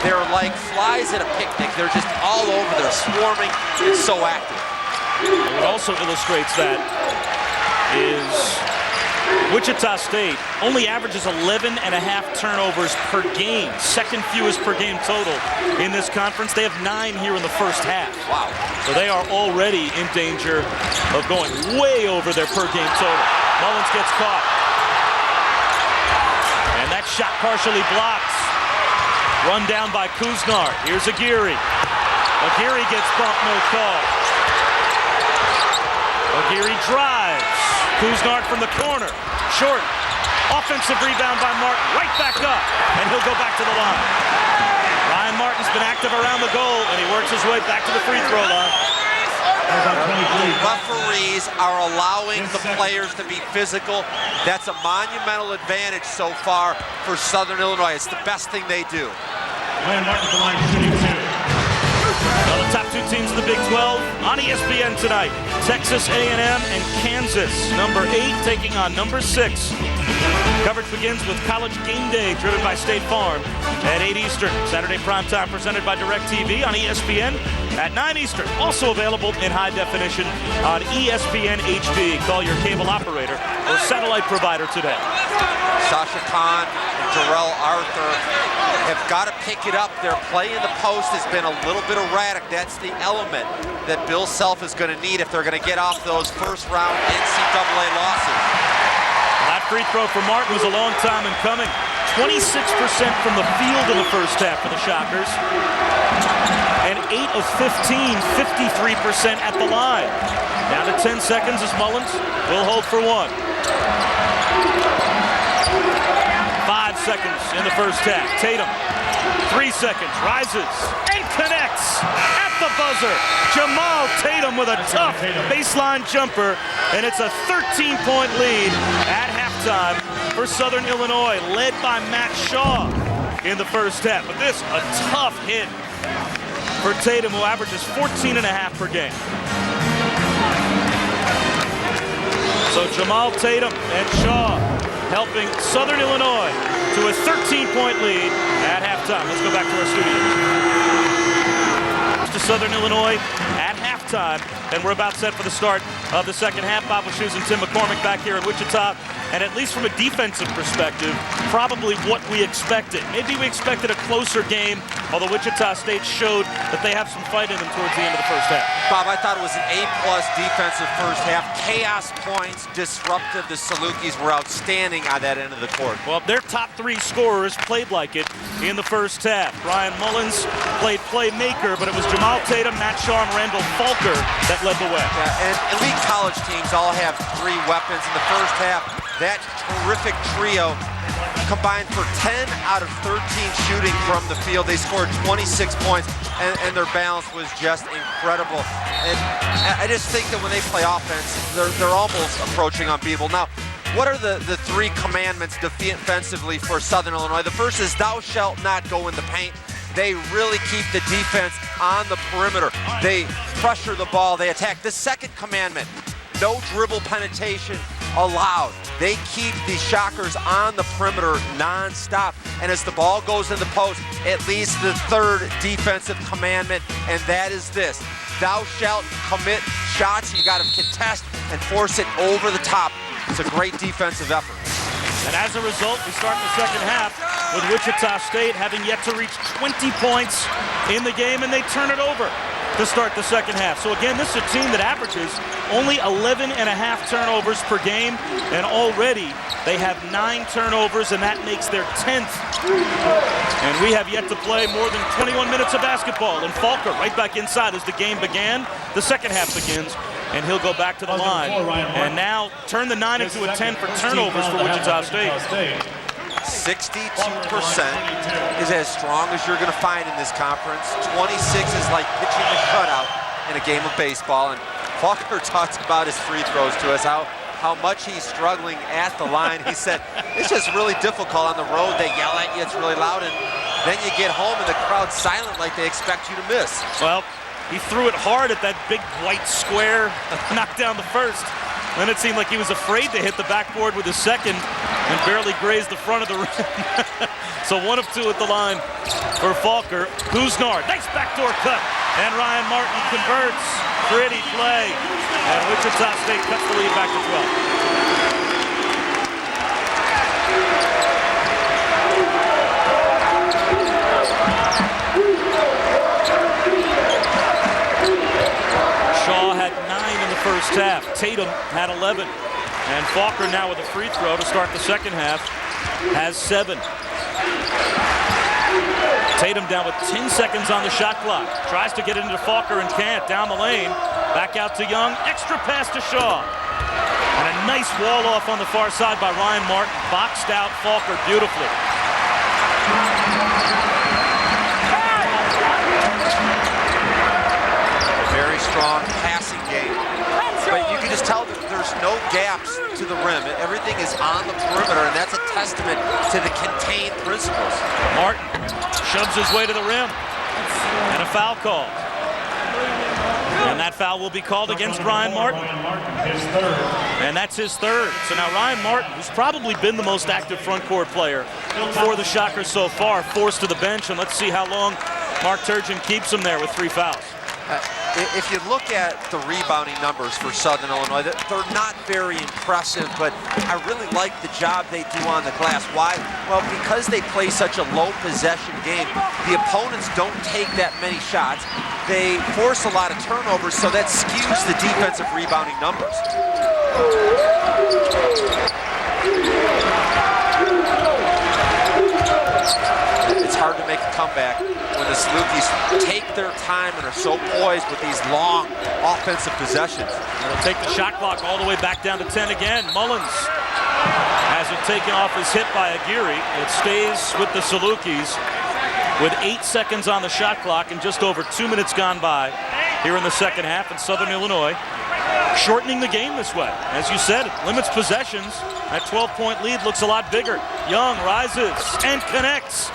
They're like flies at a picnic. They're just all over. They're swarming. It's so active. What also illustrates that is Wichita State only averages 11.5 turnovers per game, second fewest per game total in this conference. They have 9 here in the first half. Wow. So they are already in danger of going way over their per game total. Mullins gets caught. And that shot partially blocks. Run down by Kuznard. Here's Aguirre. Aguirre gets bumped, no call. Aguirre drives. Kuznard from the corner. Short. Offensive rebound by Martin. Right back up. And he'll go back to the line. Ryan Martin's been active around the goal, and he works his way back to the free throw line. Referees are allowing the players to be physical. That's a monumental advantage so far for Southern Illinois. It's the best thing they do. Ryan Martin the line shooting 2. Well, the top 2 teams in the Big 12 on ESPN tonight. Texas A&M and Kansas. Number 8 taking on number 6. Coverage begins with College Game Day, driven by State Farm at 8 Eastern. Saturday primetime presented by DirecTV on ESPN at 9 Eastern. Also available in high definition on ESPN HD. Call your cable operator or satellite provider today. Sasha Khan and Jarrell Arthur have got to pick it up. Their play in the post has been a little bit erratic. That's the element that Bill Self is going to need if they're going to get off those first-round NCAA losses. That free throw for Martin was a long time in coming. 26% from the field in the first half for the Shockers. And 8 of 15, 53% at the line. Down to 10 seconds as Mullins will hold for 1. 5 seconds in the first half. Tatum 3 seconds, rises, and connects at the buzzer. Jamal Tatum with a tough baseline jumper, and it's a 13-point lead at halftime for Southern Illinois, led by Matt Shaw in the first half. But this, a tough hit for Tatum, who averages 14.5 per game. So Jamal Tatum and Shaw helping Southern Illinois to a 13-point lead at halftime. Let's go back to our studio. To Southern Illinois at halftime, and we're about set for the start of the second half. Bob Shoes and Tim McCormick back here in Wichita, and at least from a defensive perspective, probably what we expected. Maybe we expected a closer game, although Wichita State showed that they have some fight in them towards the end of the first half. Bob, I thought it was an A-plus defensive first half. Chaos points, disruptive. The Salukis were outstanding on that end of the court. Well, their top 3 scorers played like it in the first half. Brian Mullins played playmaker, but it was Jamal Tatum, Matt Shaw, and Randall Falker that led the way. Yeah, and elite college teams all have 3 weapons. In the first half, that terrific trio combined for 10 out of 13 shooting from the field. They scored 26 points, and their balance was just incredible. And I just think that when they play offense, they're almost approaching unbeatable. Now, what are the 3 commandments defensively for Southern Illinois? The first is thou shalt not go in the paint. They really keep the defense on the perimeter. They pressure the ball, they attack. The second commandment, no dribble penetration allowed. They keep the Shockers on the perimeter nonstop. And as the ball goes in the post, it leads to the third defensive commandment, and that is this. Thou shalt commit shots. You got to contest and force it over the top. It's a great defensive effort. And as a result, we start the second half with Wichita State having yet to reach 20 points in the game, and they turn it over to start the second half. So again, this is a team that averages only 11.5 turnovers per game, and already they have 9 turnovers, and that makes their 10th. And we have yet to play more than 21 minutes of basketball. And Falker right back inside as the game began. The second half begins, and he'll go back to the line. And now turn the 9 into a 10 for turnovers for Wichita State. 62% is as strong as you're going to find in this conference. 26 is like pitching the cutout in a game of baseball. And Falker talks about his free throws to us, how much he's struggling at the line. He said, it's just really difficult on the road. They yell at you, it's really loud, and then you get home and the crowd's silent like they expect you to miss. Well, he threw it hard at that big white square, knocked down the first. Then it seemed like he was afraid to hit the backboard with his second and barely grazed the front of the rim. So 1 of 2 at the line for Falker. Kuznard, nice backdoor cut. And Ryan Martin converts. Pretty play. And Wichita State cuts the lead back to 12. Shaw had 9 in the first half. Tatum had 11. And Falker now with a free throw to start the second half has 7. Tatum down with 10 seconds on the shot clock. Tries to get it into Falker and can't. Down the lane. Back out to Young. Extra pass to Shaw. And a nice wall off on the far side by Ryan Martin. Boxed out Falker beautifully. Very strong passing game. But you can just tell that there's no gaps to the rim. Everything is on the perimeter, and that's a testament to the contained principles. Martin shoves his way to the rim. And a foul call. And that foul will be called against Ryan Martin. And that's his third. So now Ryan Martin, who's probably been the most active front court player for the Shockers so far, forced to the bench. And let's see how long Mark Turgeon keeps him there with 3 fouls. If you look at the rebounding numbers for Southern Illinois, they're not very impressive, but I really like the job they do on the glass. Why? Well, because they play such a low possession game, the opponents don't take that many shots. They force a lot of turnovers, so that skews the defensive rebounding numbers. It's hard to make a comeback when the Salukis take their time and are so poised with these long offensive possessions. They'll take the shot clock all the way back down to 10 again. Mullins has it taken off his hip by Aguirre. It stays with the Salukis. with 8 seconds on the shot clock and just over 2 minutes gone by here in the second half in Southern Illinois. Shortening the game this way. As you said, it limits possessions. That 12-point lead looks a lot bigger. Young rises and connects.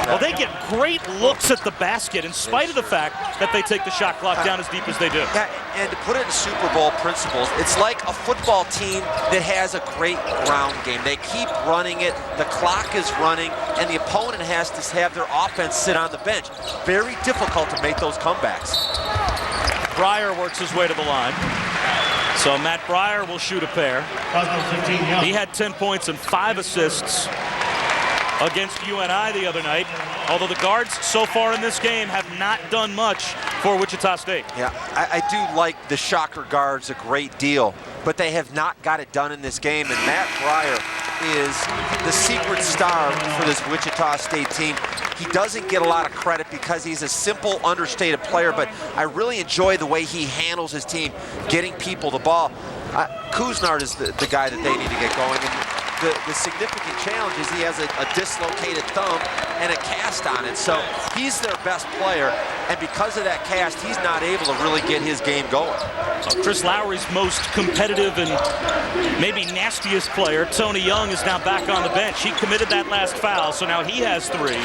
Well, they get great looks at the basket in spite of the fact that they take the shot clock down as deep as they do. Yeah, and to put it in Super Bowl principles, it's like a football team that has a great ground game. They keep running it, the clock is running, and the opponent has to have their offense sit on the bench. Very difficult to make those comebacks. Breyer works his way to the line. So Matt Breyer will shoot a pair. He had 10 points and 5 assists against UNI the other night, although the guards so far in this game have not done much for Wichita State. Yeah, I do like the Shocker guards a great deal, but they have not got it done in this game, and Matt Breyer is the secret star for this Wichita State team. He doesn't get a lot of credit because he's a simple, understated player, but I really enjoy the way he handles his team, getting people the ball. Kuznard is the guy that they need to get going. And the significant challenge is he has a dislocated thumb and a cast on it. So he's their best player, and because of that cast, he's not able to really get his game going. Chris Lowry's most competitive and maybe nastiest player, Tony Young, is now back on the bench. He committed that last foul, so now he has 3,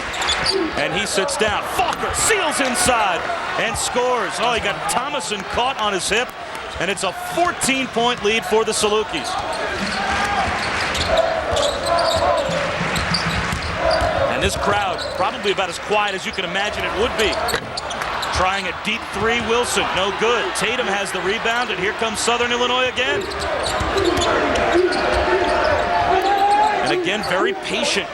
and he sits down. Falker seals inside and scores. Oh, he got Thomason caught on his hip, and it's a 14-point lead for the Salukis. And this crowd, probably about as quiet as you can imagine it would be. Trying a deep 3, Wilson, no good. Tatum has the rebound, and here comes Southern Illinois again. And again, very patient.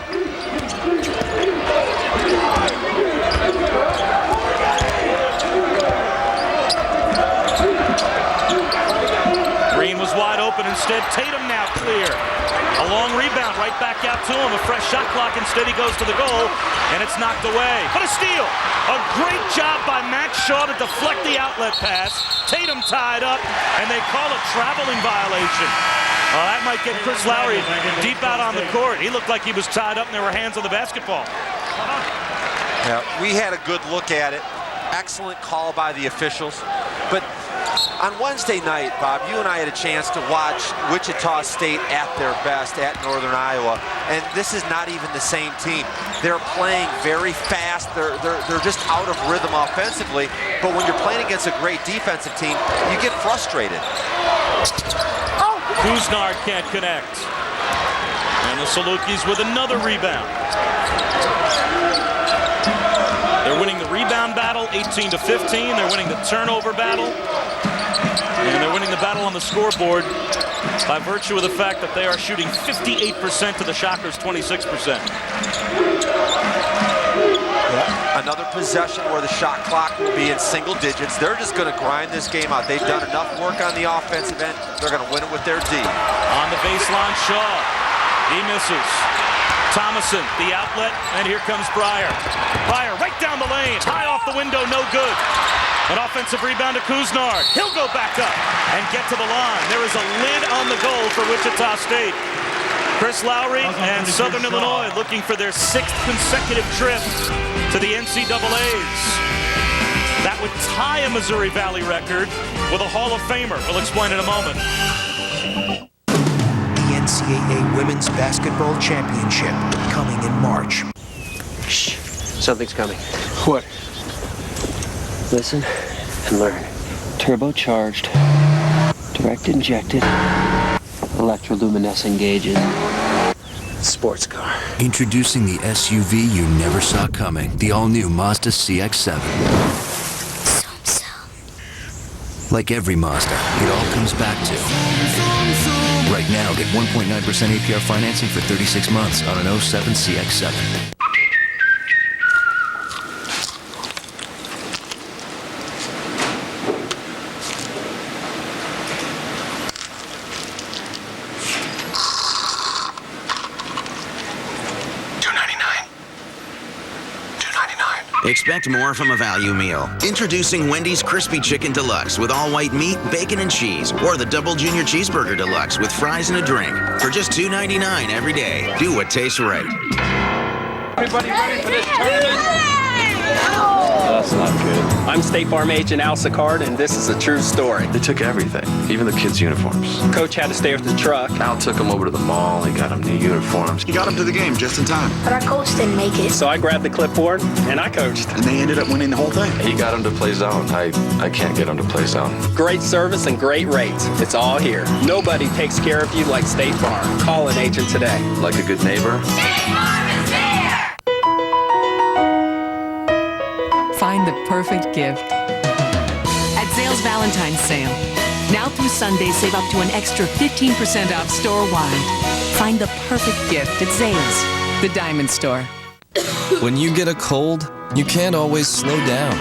Green was wide open instead. Tatum now clear. A long rebound right back out to him. A fresh shot clock. Instead he goes to the goal, and it's knocked away. But a steal. A great job by Matt Shaw to deflect the outlet pass. Tatum tied up, and they call a traveling violation. That might get Chris Lowry deep out on the court. He looked like he was tied up and there were hands on the basketball. Yeah, we had a good look at it. Excellent call by the officials. But on Wednesday night, Bob, you and I had a chance to watch Wichita State at their best at Northern Iowa, and this is not even the same team. They're playing very fast. They're just out of rhythm offensively, but when you're playing against a great defensive team, you get frustrated. Kuznard can't connect. And the Salukis with another rebound. They're winning the rebound battle, 18-15. They're winning the turnover battle. And they're winning the battle on the scoreboard by virtue of the fact that they are shooting 58% to the Shockers' 26%. Another possession where the shot clock will be in single digits. They're just going to grind this game out. They've done enough work on the offensive end. They're going to win it with their D. On the baseline, Shaw. He misses. Thomason, the outlet, and here comes Breyer. Breyer right down the lane, high off the window, no good. An offensive rebound to Kuznard. He'll go back up and get to the line. There is a lid on the goal for Wichita State. Chris Lowry and Southern Illinois looking for their 6th consecutive trip to the NCAAs. That would tie a Missouri Valley record with a Hall of Famer. We'll explain in a moment. The NCAA Women's Basketball Championship coming in March. Shh. Something's coming. What? Listen and learn. Turbocharged, direct injected, electroluminescent gauges. Sports car. Introducing the SUV you never saw coming. The all-new Mazda CX-7. Like every Mazda, it all comes back to. Right now, get 1.9% APR financing for 36 months on an 07 CX-7. Expect more from a value meal. Introducing Wendy's Crispy Chicken Deluxe with all white meat, bacon, and cheese. Or the Double Junior Cheeseburger Deluxe with fries and a drink. For just $2.99 every day. Do what tastes right. Everybody ready for this tournament? That's not good. I'm State Farm agent Al Sicard, and this is a true story. They took everything, even the kids' uniforms. Coach had to stay with the truck. Al took them over to the mall. He got them new uniforms. He got them to the game just in time. But our coach didn't make it. So I grabbed the clipboard, and I coached. And they ended up winning the whole thing. He got them to play zone. I can't get them to play zone. Great service and great rates. It's all here. Nobody takes care of you like State Farm. Call an agent today. Like a good neighbor. State Farm is there! Find the perfect gift at Zales Valentine's Sale. Now through Sunday, save up to an extra 15% off store-wide. Find the perfect gift at Zales, the Diamond Store. When you get a cold, you can't always slow down,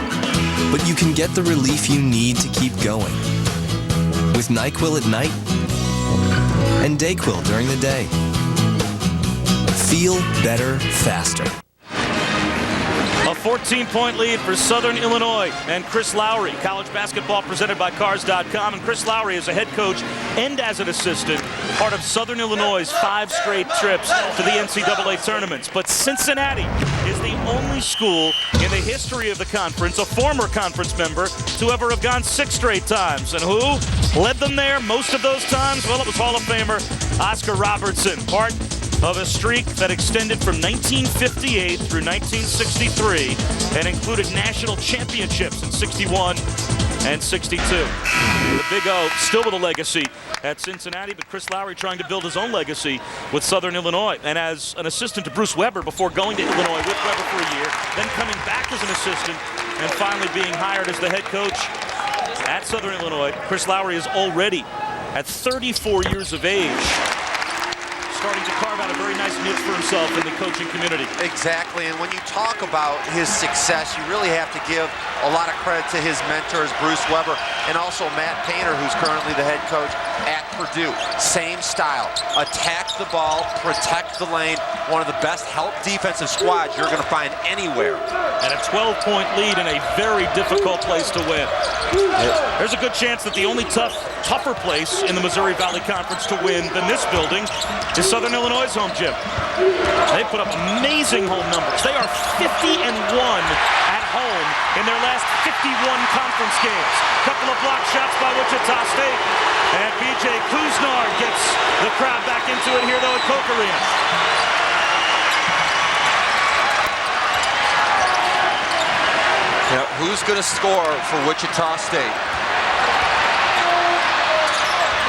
but you can get the relief you need to keep going. With NyQuil at night and DayQuil during the day. Feel better faster. A 14-point lead for Southern Illinois and Chris Lowry. College basketball presented by Cars.com. And Chris Lowry is a head coach and as an assistant, part of Southern Illinois' 5 straight trips to the NCAA tournaments. But Cincinnati is the only school in the history of the conference, a former conference member, to ever have gone 6 straight times. And who led them there most of those times? Well, it was Hall of Famer Oscar Robertson, part of a streak that extended from 1958 through 1963 and included national championships in 61 and 62. The Big O still with a legacy at Cincinnati, but Chris Lowry trying to build his own legacy with Southern Illinois. And as an assistant to Bruce Weber before going to Illinois with Weber for a year, then coming back as an assistant and finally being hired as the head coach at Southern Illinois, Chris Lowry is already at 34 years of age, starting to carve out a very nice niche for himself in the coaching community. Exactly, and when you talk about his success, you really have to give a lot of credit to his mentors, Bruce Weber, and also Matt Painter, who's currently the head coach at Purdue. Same style, attack the ball, protect the lane, one of the best help defensive squads you're going to find anywhere. And a 12-point lead in a very difficult place to win. There's a good chance that the only tougher place in the Missouri Valley Conference to win than this building is Southern Illinois' home gym. They put up amazing home numbers. They are 50-1 at home in their last 51 conference games. Couple of block shots by Wichita State. And B.J. Kuznar gets the crowd back into it here, though, at Koch Arena. Yeah, who's going to score for Wichita State?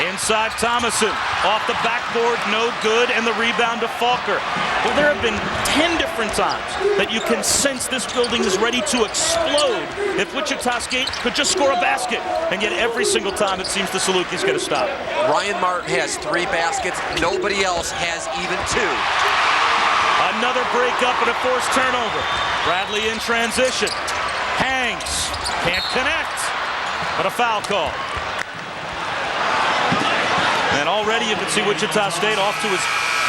Inside Thomason, off the backboard, no good, and the rebound to Falker. Well, there have been 10 different times that you can sense this building is ready to explode if Wichita State could just score a basket, and yet every single time it seems the Salukis get a stop. Ryan Martin has 3 baskets. Nobody else has even 2. Another break up and a forced turnover. Bradley in transition. Hangs, can't connect, but a foul call. And already you can see Wichita State off to as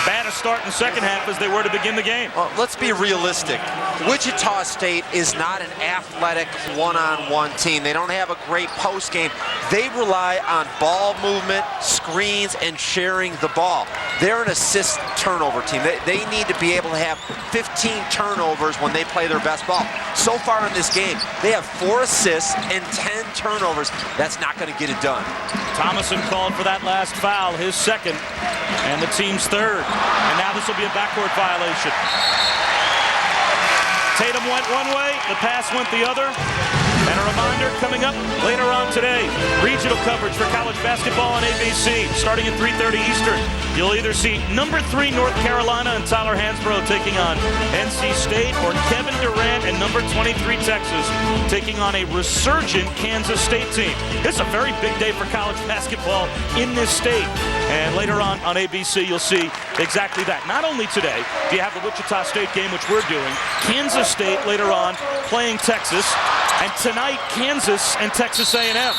bad a start in the second half as they were to begin the game. Well, let's be realistic. Wichita State is not an athletic one-on-one team. They don't have a great post game. They rely on ball movement, screens, and sharing the ball. They're an assist turnover team. They need to be able to have 15 turnovers when they play their best ball. So far in this game, they have 4 assists and 10 turnovers. That's not going to get it done. Thomason called for that last foul, his second, and the team's third. And now this will be a backcourt violation. Tatum went one way, the pass went the other. And a reminder coming up later on today, regional coverage for college basketball on ABC, starting at 3:30 Eastern. You'll either see number 3 North Carolina and Tyler Hansbrough taking on NC State, or Kevin Durant and number 23 Texas taking on a resurgent Kansas State team. This is a very big day for college basketball in this state. And later on ABC, you'll see exactly that. Not only today do you have the Wichita State game, which we're doing, Kansas State later on playing Texas, and tonight Kansas and Texas A&M.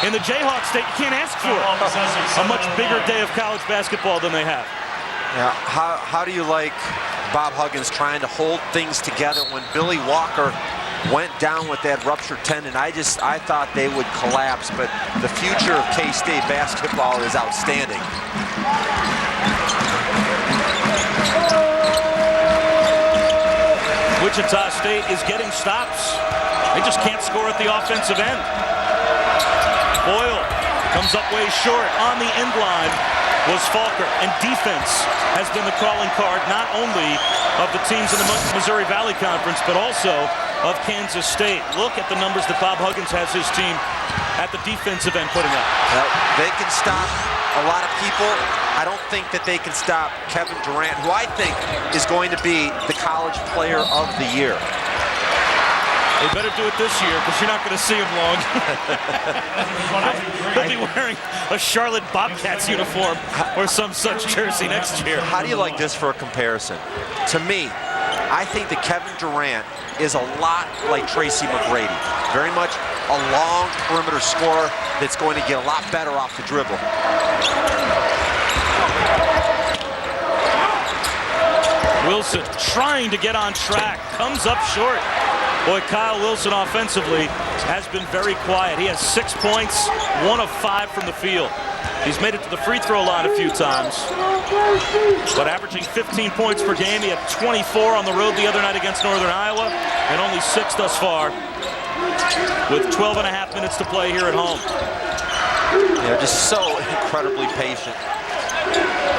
In the Jayhawk State, you can't ask for a much bigger day of college basketball than they have. Yeah, how do you like Bob Huggins trying to hold things together when Billy Walker went down with that ruptured tendon? I thought they would collapse, but the future of K-State basketball is outstanding. Wichita State is getting stops. They just can't score at the offensive end. Boyle comes up way short. On the end line was Falker. And defense has been the calling card not only of the teams in the Missouri Valley Conference, but also of Kansas State. Look at the numbers that Bob Huggins has his team at the defensive end putting up. Well, they can stop a lot of people. I don't think that they can stop Kevin Durant, who I think is going to be the college player of the year. They better do it this year because you're not going to see him long. He'll be wearing a Charlotte Bobcats uniform or some such jersey next year. How do you like this for a comparison? To me, I think that Kevin Durant is a lot like Tracy McGrady. Very much a long perimeter scorer that's going to get a lot better off the dribble. Wilson trying to get on track, comes up short. Boy, Kyle Wilson offensively has been very quiet. He has 6 points, 1 of 5 from the field. He's made it to the free throw line a few times, but averaging 15 points per game. He had 24 on the road the other night against Northern Iowa, and only 6 thus far, with 12 and a half minutes to play here at home. Yeah, just so incredibly patient.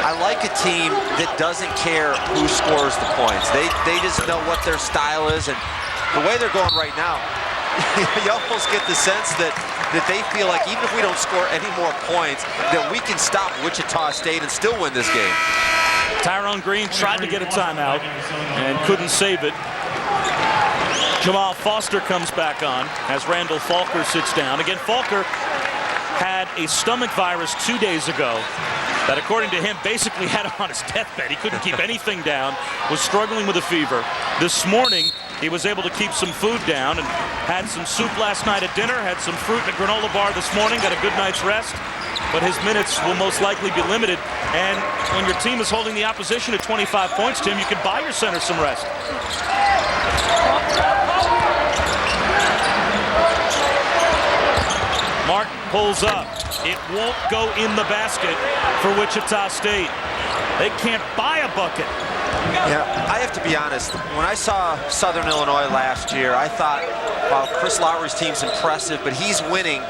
I like a team that doesn't care who scores the points. They just know what their style is, and the way they're going right now, you almost get the sense that they feel like even if we don't score any more points, that we can stop Wichita State and still win this game. Tyrone Green tried to get a timeout and couldn't save it. Jamal Foster comes back on as Randall Falker sits down. Again, Falker had a stomach virus 2 days ago that, according to him, basically had him on his deathbed. He couldn't keep anything down, was struggling with a fever. This morning, he was able to keep some food down and had some soup last night at dinner, had some fruit and a granola bar this morning, got a good night's rest. But his minutes will most likely be limited. And when your team is holding the opposition at 25 points, Tim, you can buy your center some rest. Martin pulls up. It won't go in the basket for Wichita State. They can't buy a bucket. Yeah, I have to be honest. When I saw Southern Illinois last year, I thought, wow, Chris Lowry's team's impressive, but he's winning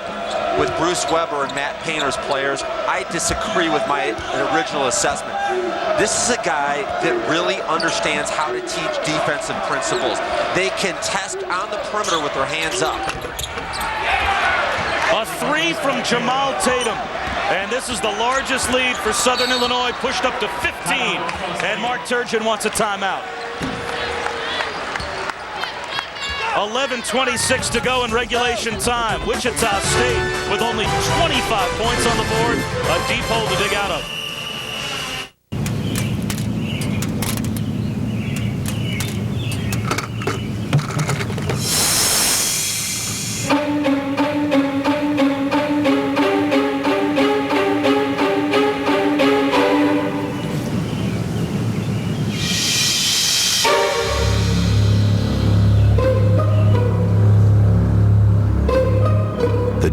with Bruce Weber and Matt Painter's players. I disagree with my original assessment. This is a guy that really understands how to teach defensive principles. They can test on the perimeter with their hands up. A 3 from Jamal Tatum. And this is the largest lead for Southern Illinois, pushed up to 15. And Mark Turgeon wants a timeout. 11:26 to go in regulation time. Wichita State with only 25 points on the board. A deep hole to dig out of.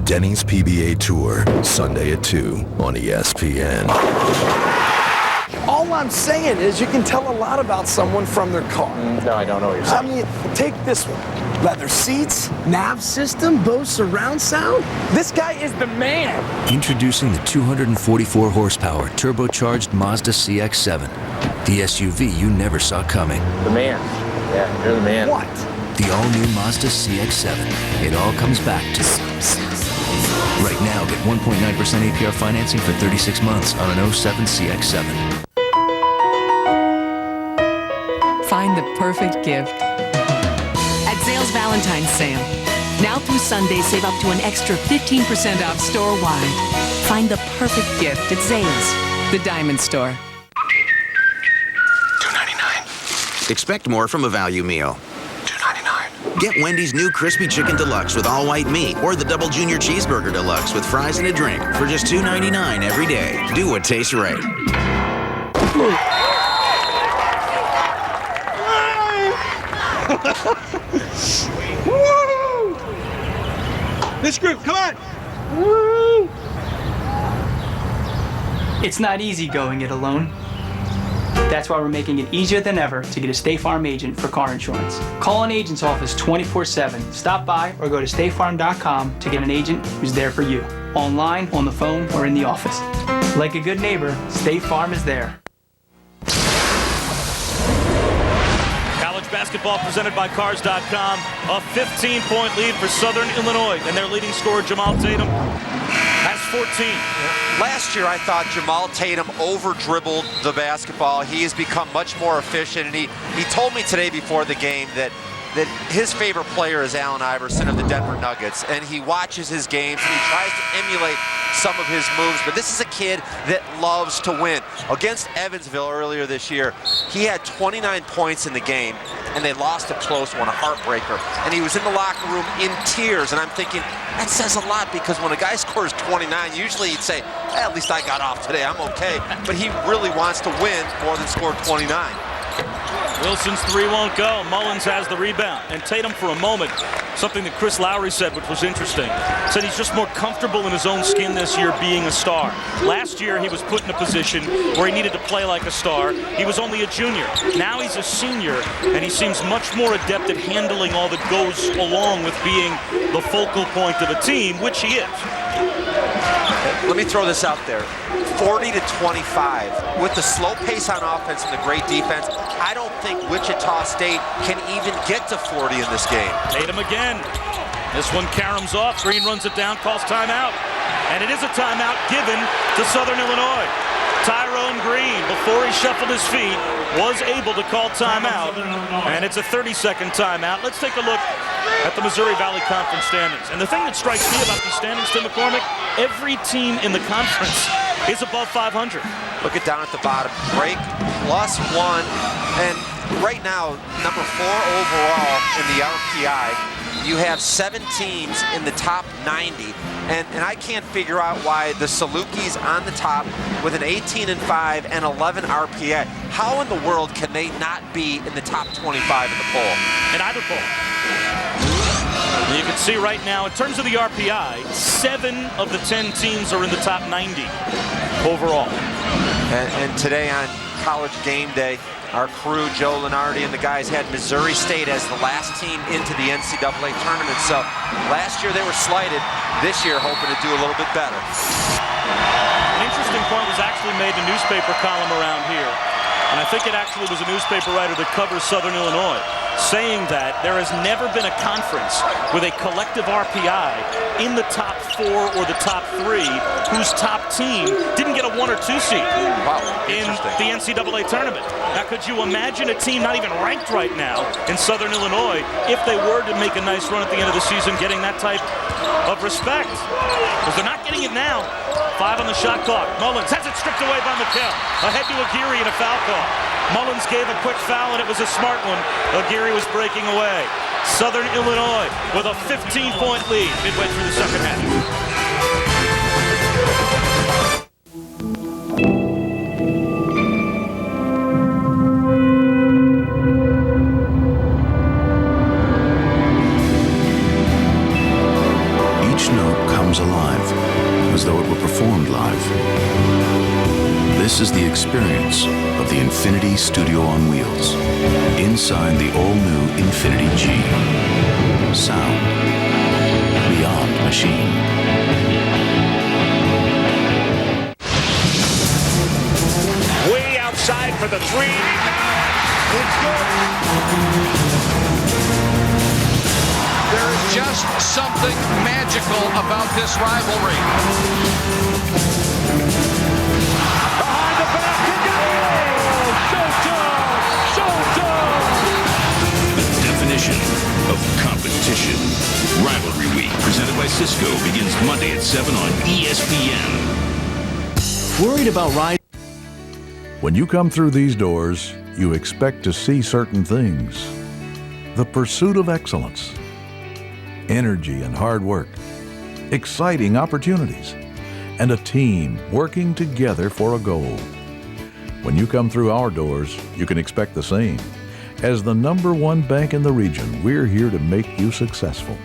Denny's PBA Tour, Sunday at 2 on ESPN. All I'm saying is you can tell a lot about someone from their car. No, I don't know what you're saying. I mean, take this one. Leather seats, nav system, Bose surround sound. This guy is the man. Introducing the 244 horsepower turbocharged Mazda CX-7. The SUV you never saw coming. The man. Yeah, you're the man. What? The all-new Mazda CX-7. It all comes back to... Right now, get 1.9% APR financing for 36 months on an 07 CX-7. Find the perfect gift at Zales Valentine's Sale. Now through Sunday, save up to an extra 15% off store-wide. Find the perfect gift at Zales, the Diamond Store. $2.99. Expect more from a value meal. Get Wendy's new Crispy Chicken Deluxe with all white meat or the Double Junior Cheeseburger Deluxe with fries and a drink for just $2.99 every day. Do what tastes right. Woo! This group, come on! Woo! It's not easy going it alone. That's why we're making it easier than ever to get a State Farm agent for car insurance. Call an agent's office 24/7. Stop by or go to statefarm.com to get an agent who's there for you. Online, on the phone, or in the office. Like a good neighbor, State Farm is there. College basketball presented by Cars.com. A 15-point lead for Southern Illinois, and their leading scorer, Jamal Tatum, has 14. Last year, I thought Jamal Tatum over-dribbled the basketball. He has become much more efficient, and he told me today before the game that his favorite player is Allen Iverson of the Denver Nuggets, and he watches his games and he tries to emulate some of his moves, but this is a kid that loves to win. Against Evansville earlier this year, he had 29 points in the game, and they lost a close one, a heartbreaker, and he was in the locker room in tears, and I'm thinking, that says a lot, because when a guy scores 29, usually you'd say, at least I got off today, I'm okay, but he really wants to win more than score 29. Wilson's three won't go. Mullins has the rebound. And Tatum, for a moment, something that Chris Lowry said, which was interesting, said he's just more comfortable in his own skin this year being a star. Last year, he was put in a position where he needed to play like a star. He was only a junior. Now he's a senior, and he seems much more adept at handling all that goes along with being the focal point of a team, which he is. Let me throw this out there. 40-25. With the slow pace on offense and the great defense, I don't think Wichita State can even get to 40 in this game. Tatum again. This one caroms off. Green runs it down, calls timeout. And it is a timeout given to Southern Illinois. Tyrone Green, before he shuffled his feet, was able to call timeout. And it's a 30-second timeout. Let's take a look at the Missouri Valley Conference standings. And the thing that strikes me about these standings, Tim McCormick, every team in the conference is above 500. Look at down at the bottom. Drake +1. And right now, number 4 overall in the RPI. You have 7 teams in the top 90. And I can't figure out why the Salukis on the top with an 18-5 and 11 RPI. How in the world can they not be in the top 25 in the poll? In either poll. You can see right now, in terms of the RPI, 7 of the 10 teams are in the top 90 overall. And today on College Game Day, our crew, Joe Lenardi and the guys, had Missouri State as the last team into the NCAA tournament. So last year they were slighted. This year hoping to do a little bit better. An interesting point was actually made in a newspaper column around here. And I think it actually was a newspaper writer that covers Southern Illinois, saying that there has never been a conference with a collective RPI in the top 4 or the top 3 whose top team didn't get a 1 or 2 seed in the NCAA tournament. Now, could you imagine a team not even ranked right now in Southern Illinois if they were to make a nice run at the end of the season getting that type of respect? Because they're not getting it now. 5 on the shot clock. Mullins has it stripped away by McKell. Ahead to Aguirre and a foul call. Mullins gave a quick foul, and it was a smart one. Aguirre was breaking away. Southern Illinois with a 15-point lead midway through the second half. Each note comes alive, as though it were performed live. This is the experience of the Infinity Studio on Wheels, inside the all-new Infinity G. Sound beyond machine. Way outside for the 3. It's good. There is just something magical about this rivalry. Behind the basket, Showtime! The definition of competition. Rivalry Week, presented by Cisco, begins Monday at 7 on ESPN. Worried about riding? When you come through these doors, you expect to see certain things. The pursuit of excellence, energy and hard work, exciting opportunities, and a team working together for a goal. When you come through our doors, you can expect the same. As the #1 bank in the region, we're here to make you successful.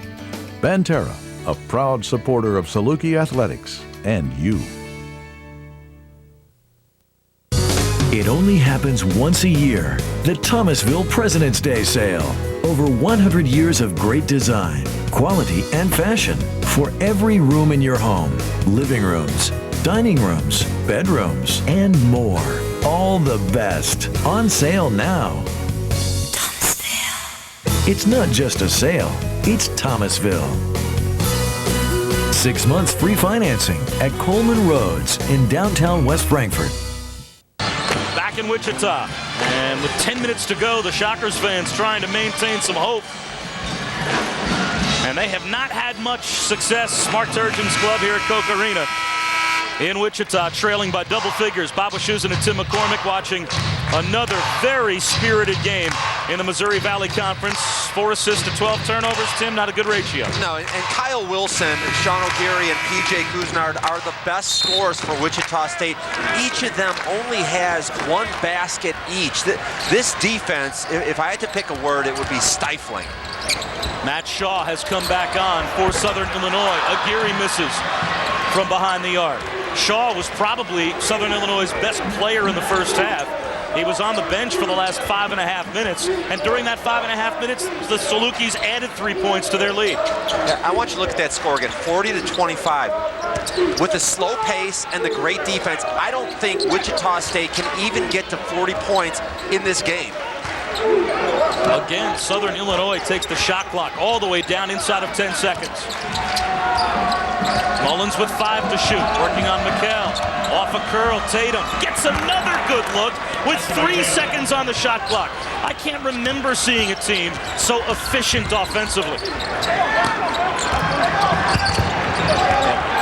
Banterra, a proud supporter of Saluki Athletics and you. It only happens once a year. The Thomasville President's Day Sale. Over 100 years of great design, quality, and fashion for every room in your home. Living rooms, dining rooms, bedrooms, and more. All the best. On sale now. Thomasville. It's not just a sale, it's Thomasville. 6 months free financing at Coleman Roads in downtown West Frankfort. Back in Wichita, and with 10 minutes to go, the Shockers fans trying to maintain some hope. And they have not had much success. Mark Turgeon's club here at Koch Arena in Wichita, trailing by double figures. Bob Wischusen and Tim McCormick watching another very spirited game in the Missouri Valley Conference. 4 assists to 12 turnovers. Tim, not a good ratio. No, and Kyle Wilson, Sean O'Geary, and P.J. Cousinard are the best scorers for Wichita State. Each of them only has 1 basket each. This defense, if I had to pick a word, it would be stifling. Matt Shaw has come back on for Southern Illinois. Aguirre misses from behind the arc. Shaw was probably Southern Illinois' best player in the first half. He was on the bench for the last 5.5 minutes, and during that 5.5 minutes, the Salukis added 3 points to their lead. I want you to look at that score again, 40-25. With the slow pace and the great defense, I don't think Wichita State can even get to 40 points in this game. Again, Southern Illinois takes the shot clock all the way down inside of 10 seconds. Mullins with 5 to shoot, working on McHale. Off a curl, Tatum gets another good look with 3 seconds on the shot clock. I can't remember seeing a team so efficient offensively.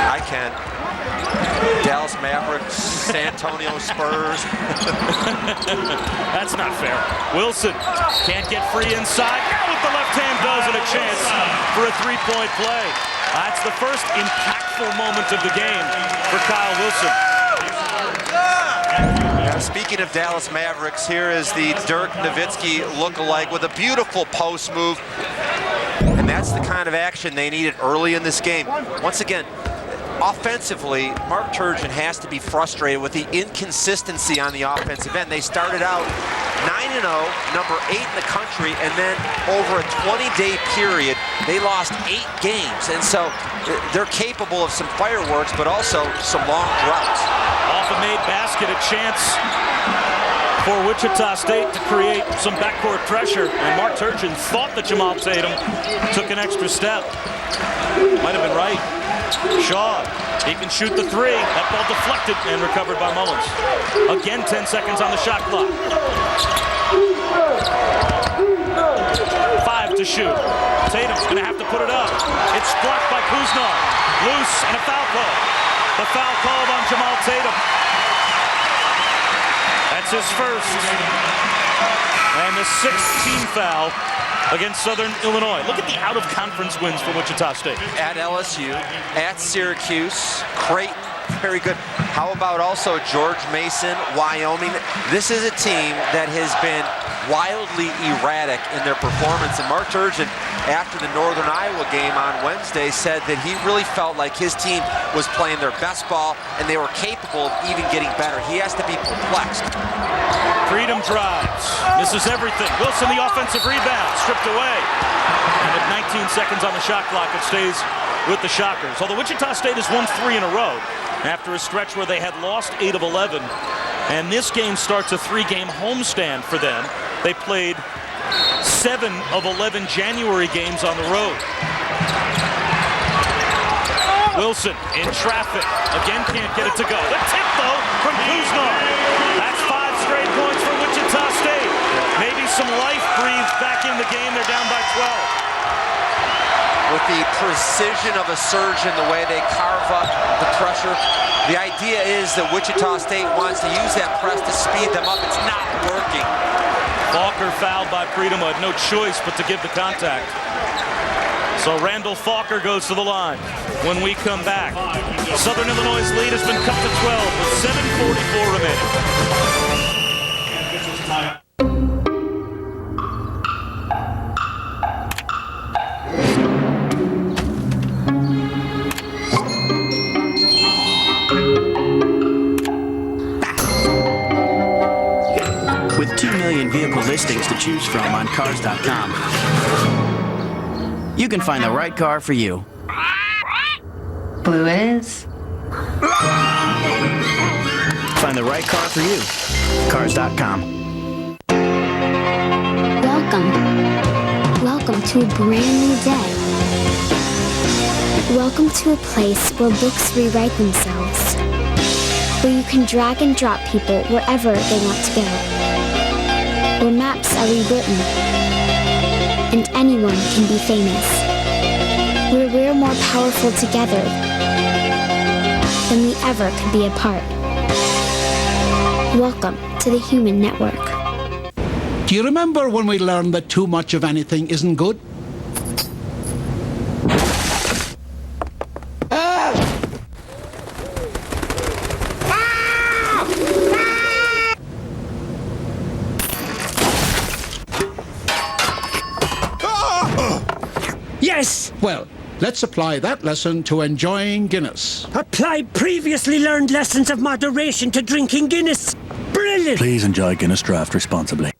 I can. Dallas Mavericks, San Antonio Spurs. That's not fair. Wilson can't get free inside. Now with the left hand does, and a chance for a 3-point play. That's the first impactful moment of the game for Kyle Wilson. Now, speaking of Dallas Mavericks, here is the Dirk Nowitzki lookalike with a beautiful post move. And that's the kind of action they needed early in this game. Once again, offensively, Mark Turgeon has to be frustrated with the inconsistency on the offensive end. They started out 9-0, number 8 in the country, and then over a 20-day period, they lost 8 games. And so they're capable of some fireworks, but also some long droughts. Off a made basket, a chance for Wichita State to create some backcourt pressure. And Mark Turgeon thought that Jamal Tatum took an extra step. Might have been right. Shaw, he can shoot the 3. That ball deflected and recovered by Mullins. Again, 10 seconds on the shot clock. 5 to shoot. Tatum's gonna have to put it up. It's blocked by Kuznar. Loose and a foul call. The foul called on Jamal Tatum. That's his first. And the 6th team foul against Southern Illinois. Look at the out-of-conference wins for Wichita State. At LSU, at Syracuse, Creighton, very good. How about also George Mason, Wyoming? This is a team that has been wildly erratic in their performance. And Mark Turgeon, after the Northern Iowa game on Wednesday, said that he really felt like his team was playing their best ball and they were capable of even getting better. He has to be perplexed. Freedom drives, misses everything. Wilson, the offensive rebound, stripped away. And with 19 seconds on the shot clock, it stays with the Shockers. Although Wichita State has won 3 in a row after a stretch where they had lost 8 of 11. And this game starts a 3-game homestand for them. They played 7 of 11 January games on the road. Wilson in traffic. Again, can't get it to go. The tip, though, from Kuznar. That's 5 straight points for Wichita State. Maybe some life breathed back in the game. They're down by 12. With the precision of a surgeon, the way they carve up the pressure, the idea is that Wichita State wants to use that press to speed them up. It's not working. Falker fouled by Priedema, had no choice but to give the contact. So Randall Falker goes to the line. When we come back, Southern Illinois' lead has been cut to 12 with 7:44 remaining. 2 million vehicle listings to choose from on Cars.com. You can find the right car for you. Blue it is. Find the right car for you. Cars.com. Welcome to a brand new day. Welcome to a place where books rewrite themselves. Where you can drag and drop people wherever they want to go. Where maps are rewritten. And anyone can be famous. Where we're more powerful together than we ever could be apart. Welcome to the Human Network. Do you remember when we learned that too much of anything isn't good? Yes! Well, let's apply that lesson to enjoying Guinness. Apply previously learned lessons of moderation to drinking Guinness. Brilliant! Please enjoy Guinness Draft responsibly.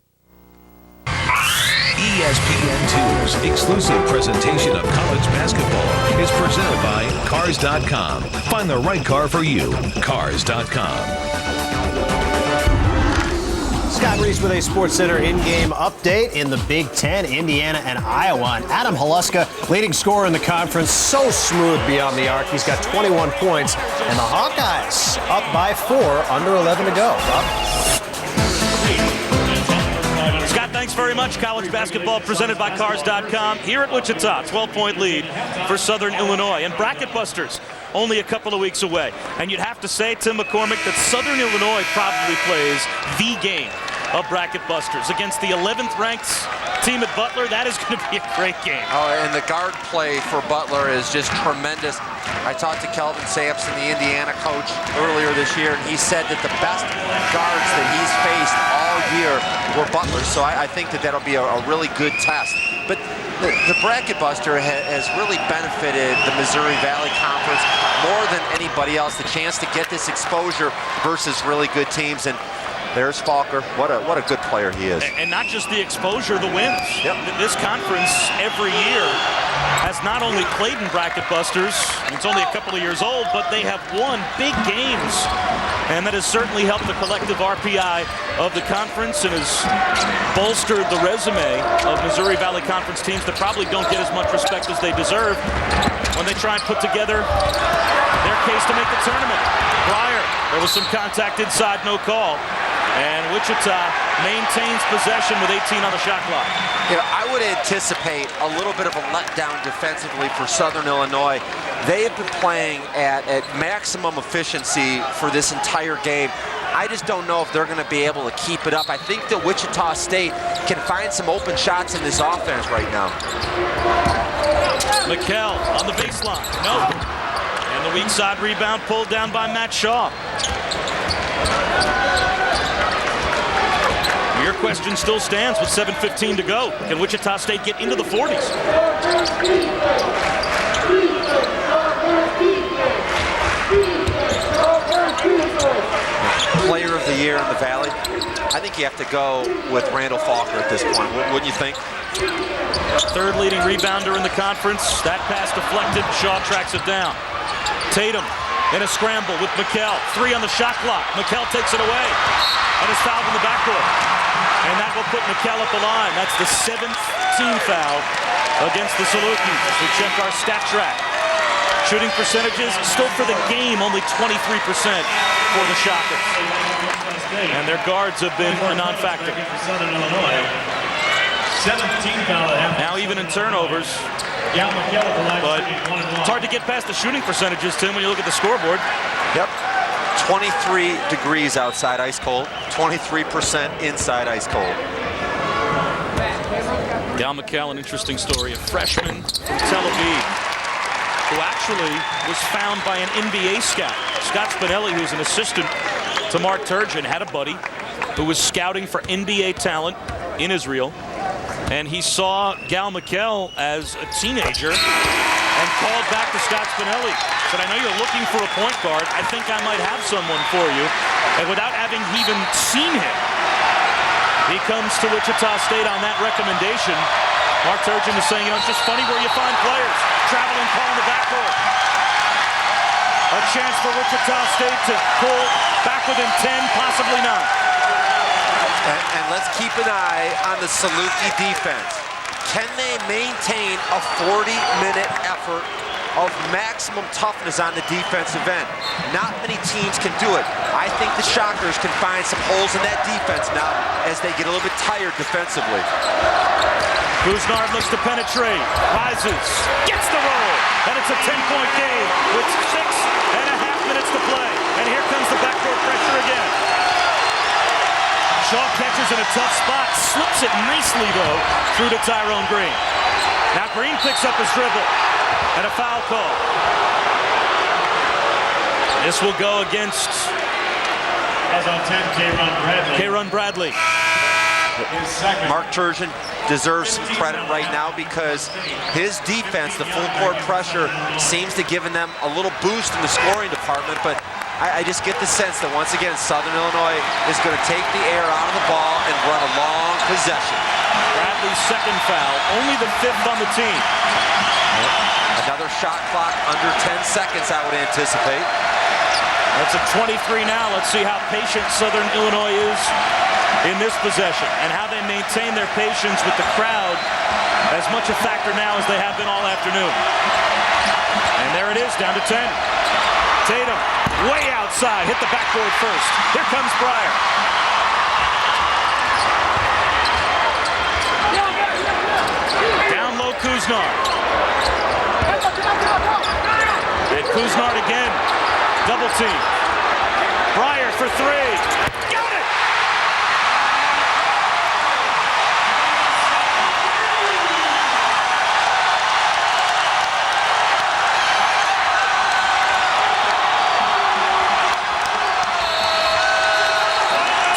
ESPN2's exclusive presentation of college basketball is presented by Cars.com. Find the right car for you. Cars.com. Scott Reese with a SportsCenter in-game update in the Big Ten, Indiana and Iowa. And Adam Haluska, leading scorer in the conference, so smooth beyond the arc. He's got 21 points, and the Hawkeyes up by 4, under 11 to go. Scott, thanks very much. College basketball presented by Cars.com here at Wichita. 12-point lead for Southern Illinois. And Bracket Busters only a couple of weeks away. And you'd have to say, Tim McCormick, that Southern Illinois probably plays the game of Bracket Busters against the 11th ranked team at Butler. That is going to be a great game. Oh, and the guard play for Butler is just tremendous. I talked to Kelvin Sampson, the Indiana coach, earlier this year, and he said that the best guards that he's faced all year were Butler. So I think that that'll be a really good test. But the Bracket Buster has really benefited the Missouri Valley Conference more than anybody else. The chance to get this exposure versus really good teams. And there's Falker. What a good player he is. And not just the exposure, the wins. Yep. This conference every year has not only played in Bracket Busters, and it's only a couple of years old, but they have won big games. And that has certainly helped the collective RPI of the conference and has bolstered the resume of Missouri Valley Conference teams that probably don't get as much respect as they deserve when they try and put together their case to make the tournament. Prior, there was some contact inside, no call. And Wichita maintains possession with 18 on the shot clock. You know, I would anticipate a little bit of a letdown defensively for Southern Illinois. They have been playing at maximum efficiency for this entire game. I just don't know if they're going to be able to keep it up. I think that Wichita State can find some open shots in this offense right now. McKell on the baseline. No. And the weak side rebound pulled down by Matt Shaw. Your question still stands with 7:15 to go. Can Wichita State get into the 40s? Player of the year in the Valley, I think you have to go with Randall Falker at this point. Wouldn't you think? Third leading rebounder in the conference. That pass deflected. Shaw tracks it down. Tatum in a scramble with McKell. 3 on the shot clock. McKell takes it away and is fouled in the backcourt. And that will put McKell up the line. That's the 7th team foul against the Salukis. We check our stat track. Shooting percentages, still for the game, only 23% for the Shockers. And their guards have been a non-factor. Now even in turnovers. But it's hard to get past the shooting percentages, Tim, when you look at the scoreboard. Yep. 23 degrees outside, ice cold. 23% inside, ice cold. Gal McKell, an interesting story. A freshman from Tel Aviv who actually was found by an NBA scout. Scott Spinelli, who's an assistant to Mark Turgeon, had a buddy who was scouting for NBA talent in Israel. And he saw Gal McKell as a teenager and called back to Scott Spinelli. Said, I know you're looking for a point guard. I think I might have someone for you. And without having even seen him, He comes to Wichita State on that recommendation. Mark Turgeon is saying, it's just funny where you find players traveling, calling the backcourt. A chance for Wichita State to pull back within 10, possibly not. And let's keep an eye on the Saluki defense. Can they maintain a 40-minute effort of maximum toughness on the defensive end? Not many teams can do it. I think the Shockers can find some holes in that defense now as they get a little bit tired defensively. Kuznard looks to penetrate, rises, gets the roll, and it's a 10-point game with 6.5 minutes to play. And here comes the backcourt pressure again. Shaw catches in a tough spot, slips it nicely, though, through to Tyrone Green. Now Green picks up his dribble, and a foul call. This will go against... As on 10, K-Run Bradley. Mark Turgeon deserves some credit right now because his defense, the full court pressure, seems to give them a little boost in the scoring department, but I just get the sense that once again Southern Illinois is going to take the air out of the ball and run a long possession. Bradley's second foul, only the 5th on the team. Another shot clock under 10 seconds, I would anticipate. That's a 23 now. Let's see how patient Southern Illinois is in this possession and how they maintain their patience with the crowd, as much a factor now as they have been all afternoon. And there it is, down to 10. Tatum, way outside, hit the backboard first. Here comes Breyer. Down low, Kuznard. And Kuznard again, double team. Breyer for 3. Got it!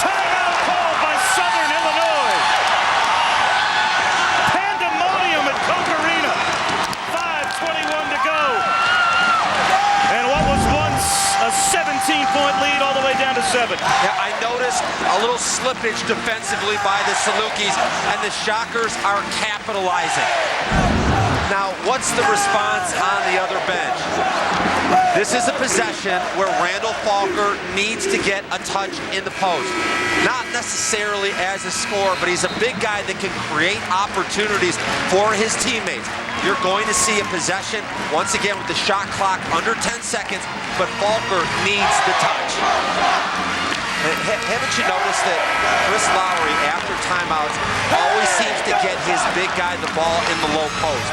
Timeout called by Southern Illinois. Pandemonium at Coke Arena. 5:21 to go. And what was once a 17-point lead all the way down to 7. Yeah, I noticed a little slippage defensively by the Salukis, and the Shockers are capitalizing. Now, what's the response on the other bench? This is a possession where Randall Falker needs to get a touch in the post. Not necessarily as a scorer, but he's a big guy that can create opportunities for his teammates. You're going to see a possession, once again with the shot clock under 10 seconds, but Falker needs the touch. Haven't you noticed that Chris Lowry, after timeouts, always seems to get his big guy the ball in the low post?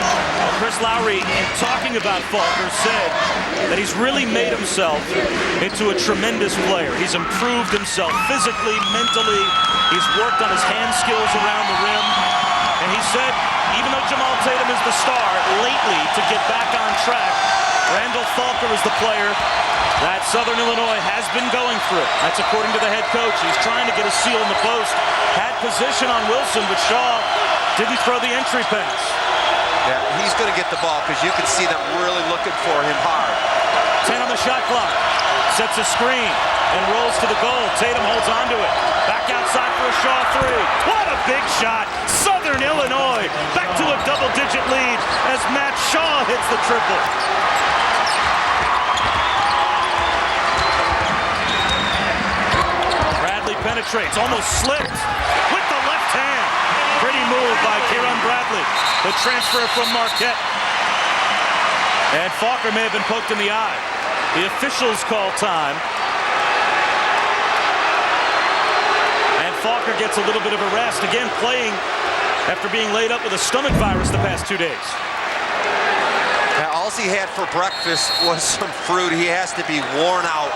Well, Chris Lowry, in talking about Falker, said that he's really made himself into a tremendous player. He's improved himself physically, mentally. He's worked on his hand skills around the rim. And he said, even though Jamal Tatum is the star, lately, to get back on track, Randall Falker is the player that Southern Illinois has been going through. That's according to the head coach. He's trying to get a seal in the post. Had position on Wilson, but Shaw didn't throw the entry pass. Yeah, he's going to get the ball because you can see them really looking for him hard. 10 on the shot clock. Sets a screen and rolls to the goal. Tatum holds onto it. Back outside for a Shaw 3. What a big shot. Southern Illinois back to a double-digit lead as Matt Shaw hits the triple. Bradley penetrates, almost slipped with the left hand. Pretty move by Kieran Bradley, the transfer from Marquette. And Falker may have been poked in the eye. The officials call time. And Falker gets a little bit of a rest. Again, playing after being laid up with a stomach virus the past 2 days. Now, all he had for breakfast was some fruit. He has to be worn out.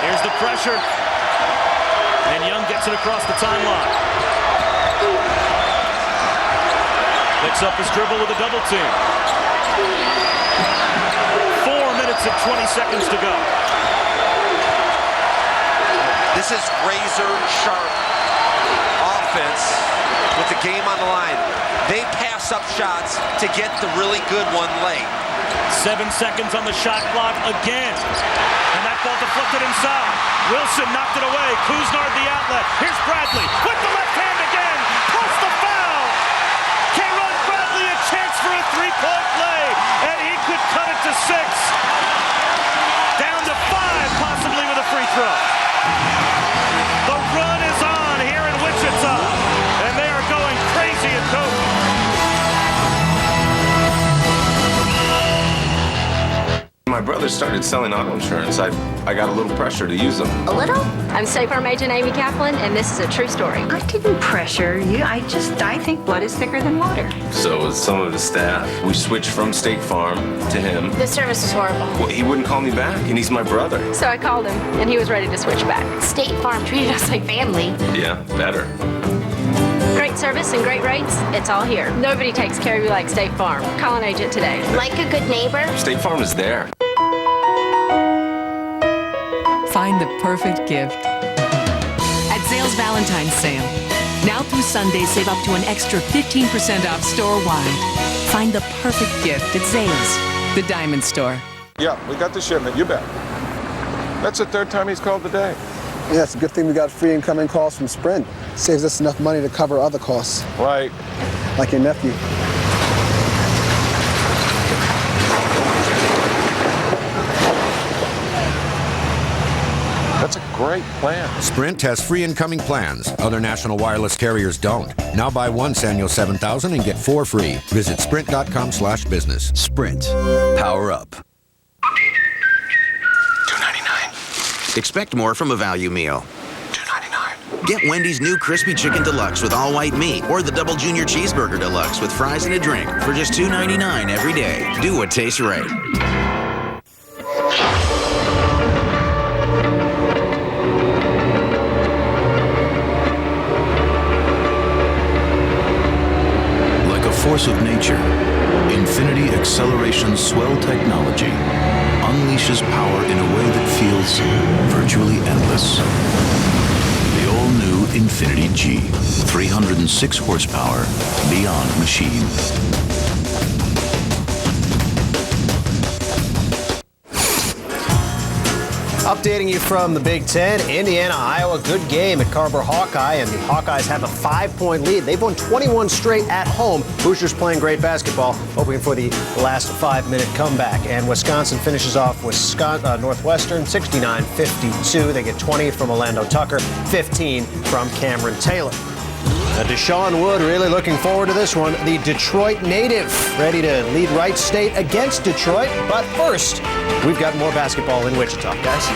Here's the pressure. And Young gets it across the timeline. Picks up his dribble with a double team. 4 minutes and 20 seconds to go. This is razor sharp offense with the game on the line. They pass up shots to get the really good one late. 7 seconds on the shot clock again. And that ball deflected inside. Wilson knocked it away. Kuznard the outlet. Here's Bradley with the left hand again. Plus the foul. K-Rod Bradley a chance for a three-point play, and he could cut it to 6. Down to 5, possibly with a free throw. The run is on here in Wichita, and they are going crazy at Coke. My brother started selling auto insurance. I got a little pressure to use them. A little? I'm State Farm Agent Amy Kaplan, and this is a true story. I didn't pressure you. I think blood is thicker than water. So with some of the staff, we switched from State Farm to him. The service was horrible. Well, he wouldn't call me back, and he's my brother. So I called him, and he was ready to switch back. State Farm treated us like family. Yeah, better. Great service and great rates, it's all here. Nobody takes care of you like State Farm. Call an agent today. Like a good neighbor? State Farm is there. Find the perfect gift at Zales Valentine's Sale. Now through Sunday, save up to an extra 15% off store-wide. Find the perfect gift at Zales, the Diamond Store. Yeah, we got the shipment, you bet. That's the 3rd time he's called today. Yeah, it's a good thing we got free incoming calls from Sprint. Saves us enough money to cover other costs. Right. Like your nephew. That's a great plan. Sprint has free incoming plans. Other national wireless carriers don't. Now buy one Sanyo 7000 and get 4 free. Visit sprint.com/business. Sprint. Power up. $2.99. Expect more from a value meal. $2.99. Get Wendy's new Crispy Chicken Deluxe with all white meat or the Double Junior Cheeseburger Deluxe with fries and a drink for just $2.99 every day. Do what tastes right. Force of nature, Infinity Acceleration Swell technology unleashes power in a way that feels virtually endless. The all-new Infinity G, 306 horsepower, beyond machine. Updating you from the Big Ten, Indiana, Iowa, good game at Carver Hawkeye, and the Hawkeyes have a 5-point lead. They've won 21 straight at home. Hoosiers playing great basketball, hoping for the last 5-minute comeback. And Wisconsin finishes off Northwestern 69-52. They get 20 from Orlando Tucker, 15 from Cameron Taylor. Now, Deshaun Wood really looking forward to this one. The Detroit native ready to lead Wright State against Detroit. But first, we've got more basketball in Wichita, guys.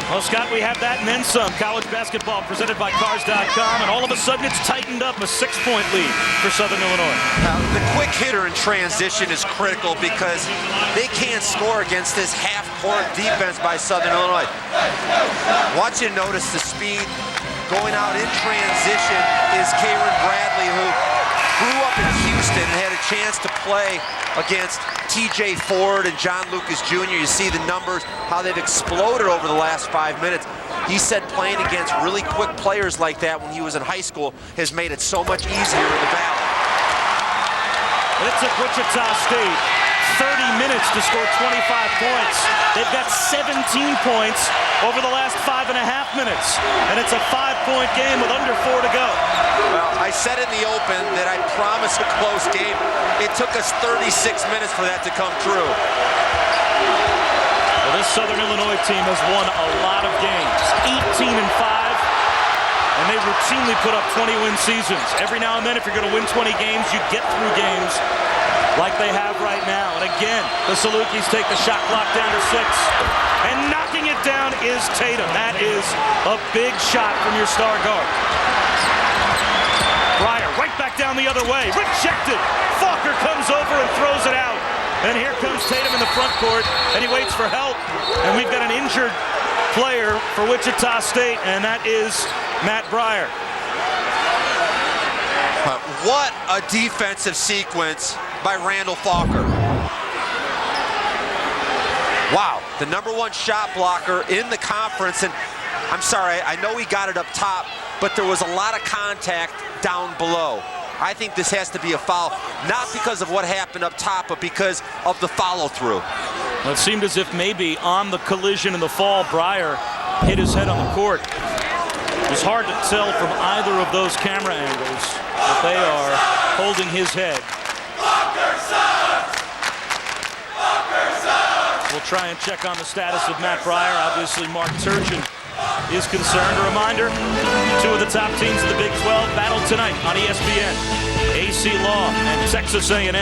Well, Scott, we have that and then some. College basketball presented by Cars.com, and all of a sudden it's tightened up, a 6-point lead for Southern Illinois. Now, the quick hitter in transition is critical because they can't score against this half-court defense by Southern Illinois. Want you to notice the speed. Going out in transition is Karen Bradley, who grew up in Houston and had a chance to play against TJ Ford and John Lucas Jr. You see the numbers, how they've exploded over the last 5 minutes. He said playing against really quick players like that when he was in high school has made it so much easier in the Valley. It took Wichita State 30 minutes to score 25 points. They've got 17 points over the last 5.5 minutes. And it's a 5-point game with under 4 to go. Well, I said in the open that I promised a close game. It took us 36 minutes for that to come true. Well, this Southern Illinois team has won a lot of games. 18-5. And they routinely put up 20-win seasons. Every now and then, if you're going to win 20 games, you get through games like they have right now. And again, the Salukis take the shot clock down to 6. And knocking it down is Tatum. That is a big shot from your star guard. Breyer right back down the other way. Rejected. Falker comes over and throws it out. And here comes Tatum in the front court, and he waits for help. And we've got an injured player for Wichita State, and that is Matt Breyer. What a defensive sequence by Randall Falker. Wow, the #1 shot blocker in the conference, and I'm sorry, I know he got it up top, but there was a lot of contact down below. I think this has to be a foul, not because of what happened up top, but because of the follow-through. Well, it seemed as if maybe on the collision in the fall, Breyer hit his head on the court. It was hard to tell from either of those camera angles that they are holding his head. We'll try and check on the status of Matt Breyer. Obviously, Mark Turgeon is concerned. A reminder, two of the top teams in the Big 12 battle tonight on ESPN. AC Law and Texas A&M.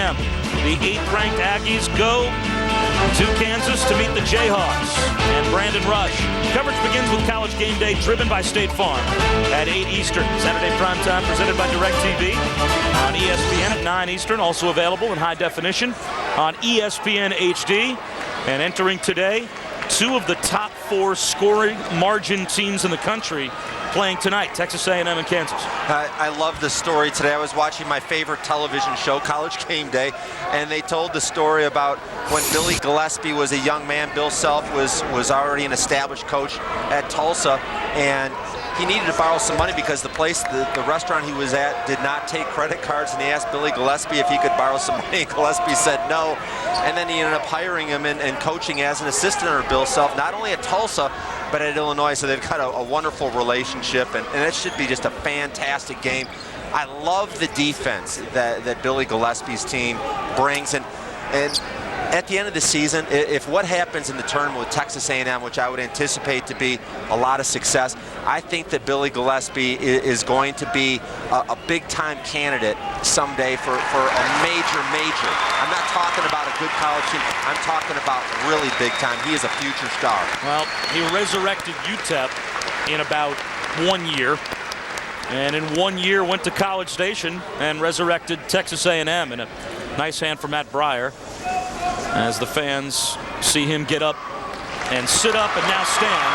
The 8th-ranked Aggies go to Kansas to meet the Jayhawks and Brandon Rush. Coverage begins with College Game Day, driven by State Farm at 8 Eastern. Saturday primetime presented by DirecTV on ESPN at 9 Eastern. Also available in high definition on ESPN HD. And entering today, two of the top 4 scoring margin teams in the country playing tonight, Texas A&M and Kansas. I love the story today. I was watching my favorite television show, College Game Day, and they told the story about when Billy Gillespie was a young man. Bill Self was already an established coach at Tulsa, and he needed to borrow some money because the restaurant he was at did not take credit cards, and he asked Billy Gillespie if he could borrow some money. Gillespie said no, and then he ended up hiring him and coaching as an assistant under Bill Self, not only at Tulsa, but at Illinois. So they've got a wonderful relationship, and it should be just a fantastic game. I love the defense that Billy Gillespie's team brings, and at the end of the season, if what happens in the tournament with Texas A&M, which I would anticipate to be a lot of success, I think that Billy Gillespie is going to be a big-time candidate someday for a major. I'm not talking about a good college team. I'm talking about really big-time. He is a future star. Well, he resurrected UTEP in about 1 year, and in 1 year went to College Station and resurrected Texas A&M, and a nice hand for Matt Breyer as the fans see him get up and sit up and now stand.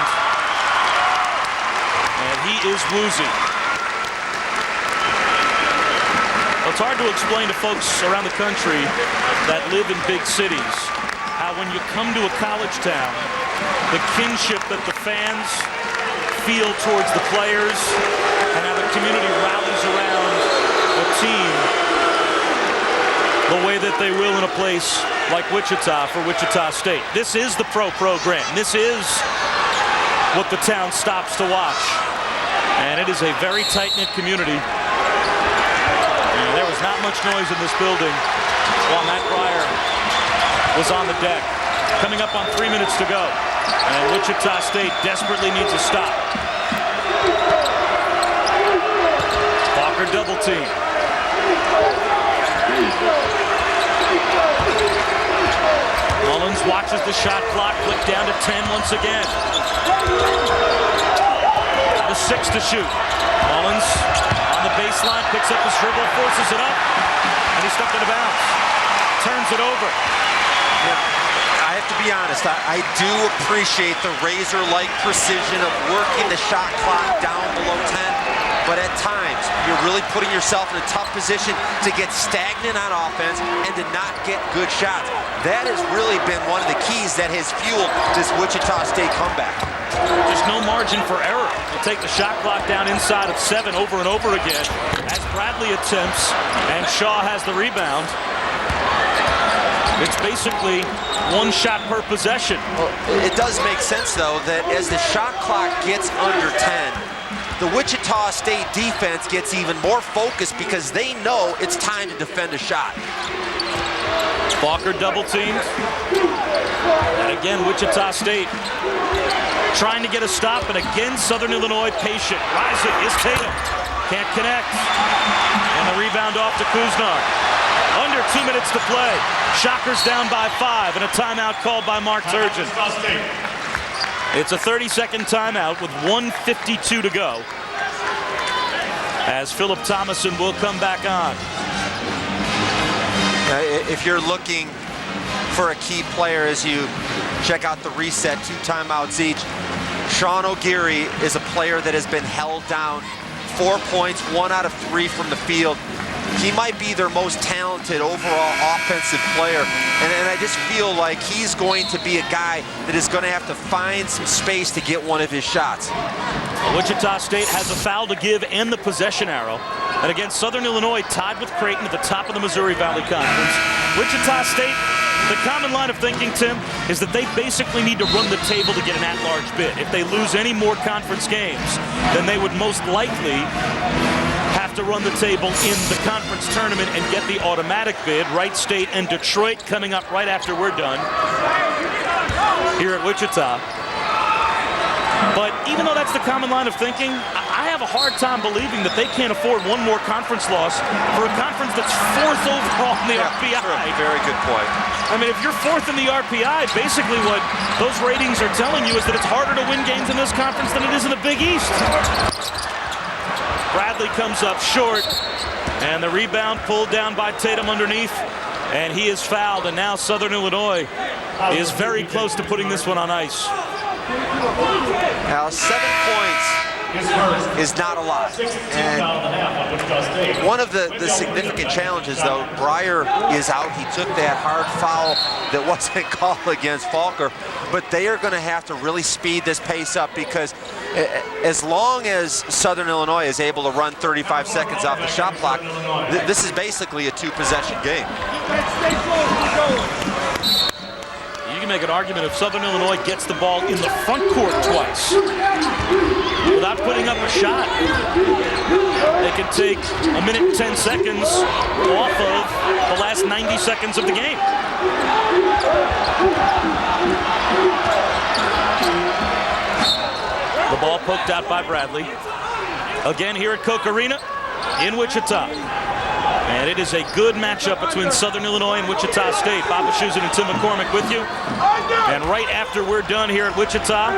And he is woozy. Well, it's hard to explain to folks around the country that live in big cities how when you come to a college town, the kinship that the fans feel towards the players and how the community rallies around a team the way that they will in a place like Wichita for Wichita State. This is the pro program. This is what the town stops to watch. And it is a very tight-knit community. And there was not much noise in this building while Matt Breyer was on the deck. Coming up on 3 minutes to go. And Wichita State desperately needs a stop. Walker double team. Mullins watches the shot clock click down to 10 once again. The 6 to shoot. Mullins on the baseline, picks up his dribble, forces it up, and he's stuck in the bounce. Turns it over. I have to be honest, I do appreciate the razor-like precision of working the shot clock down below 10. But at times, you're really putting yourself in a tough position to get stagnant on offense and to not get good shots. That has really been one of the keys that has fueled this Wichita State comeback. There's no margin for error. You take the shot clock down inside of 7 over and over again as Bradley attempts and Shaw has the rebound. It's basically one shot per possession. Well, it does make sense, though, that as the shot clock gets under 10, the Wichita State defense gets even more focused because they know it's time to defend a shot. Walker double teamed. And again, Wichita State trying to get a stop, and again, Southern Illinois patient. Rising is Tatum. Can't connect. And the rebound off to Kuznar. Under 2 minutes to play. Shockers down by 5, and a timeout called by Mark Turgeon. It's a 30-second timeout with 1:52 to go, as Philip Thomason will come back on. If you're looking for a key player as you check out the reset, 2 timeouts each, Sean O'Geary is a player that has been held down. 4 points, 1 out of 3 from the field. He might be their most talented overall offensive player, and I just feel like he's going to be a guy that is going to have to find some space to get one of his shots. Wichita State has a foul to give and the possession arrow. And again, Southern Illinois tied with Creighton at the top of the Missouri Valley Conference. Wichita State The common line of thinking, Tim, is that they basically need to run the table to get an at-large bid. If they lose any more conference games, then they would most likely have to run the table in the conference tournament and get the automatic bid. Wright State and Detroit coming up right after we're done here at Wichita. But even though that's the common line of thinking, I have a hard time believing that they can't afford one more conference loss for a conference that's 4th overall in the RPI. Very good point. I mean, if you're 4th in the RPI, basically what those ratings are telling you is that it's harder to win games in this conference than it is in the Big East. Bradley comes up short, and the rebound pulled down by Tatum underneath, and he is fouled, and now Southern Illinois is very close to putting this one on ice. Now, 7 points is not a lot. And one of the significant challenges, though, Breyer is out. He took that hard foul that wasn't called against Falker. But they are going to have to really speed this pace up, because as long as Southern Illinois is able to run 35 seconds off the shot clock, this is basically a 2-possession game. You can make an argument if Southern Illinois gets the ball in the front court twice without putting up a shot, they can take a minute and 10 seconds off of the last 90 seconds of the game. The ball poked out by Bradley. Again here at Koch Arena in Wichita. And it is a good matchup between Southern Illinois and Wichita State. Bob Wischusen and Tim McCormick with you. And right after we're done here at Wichita,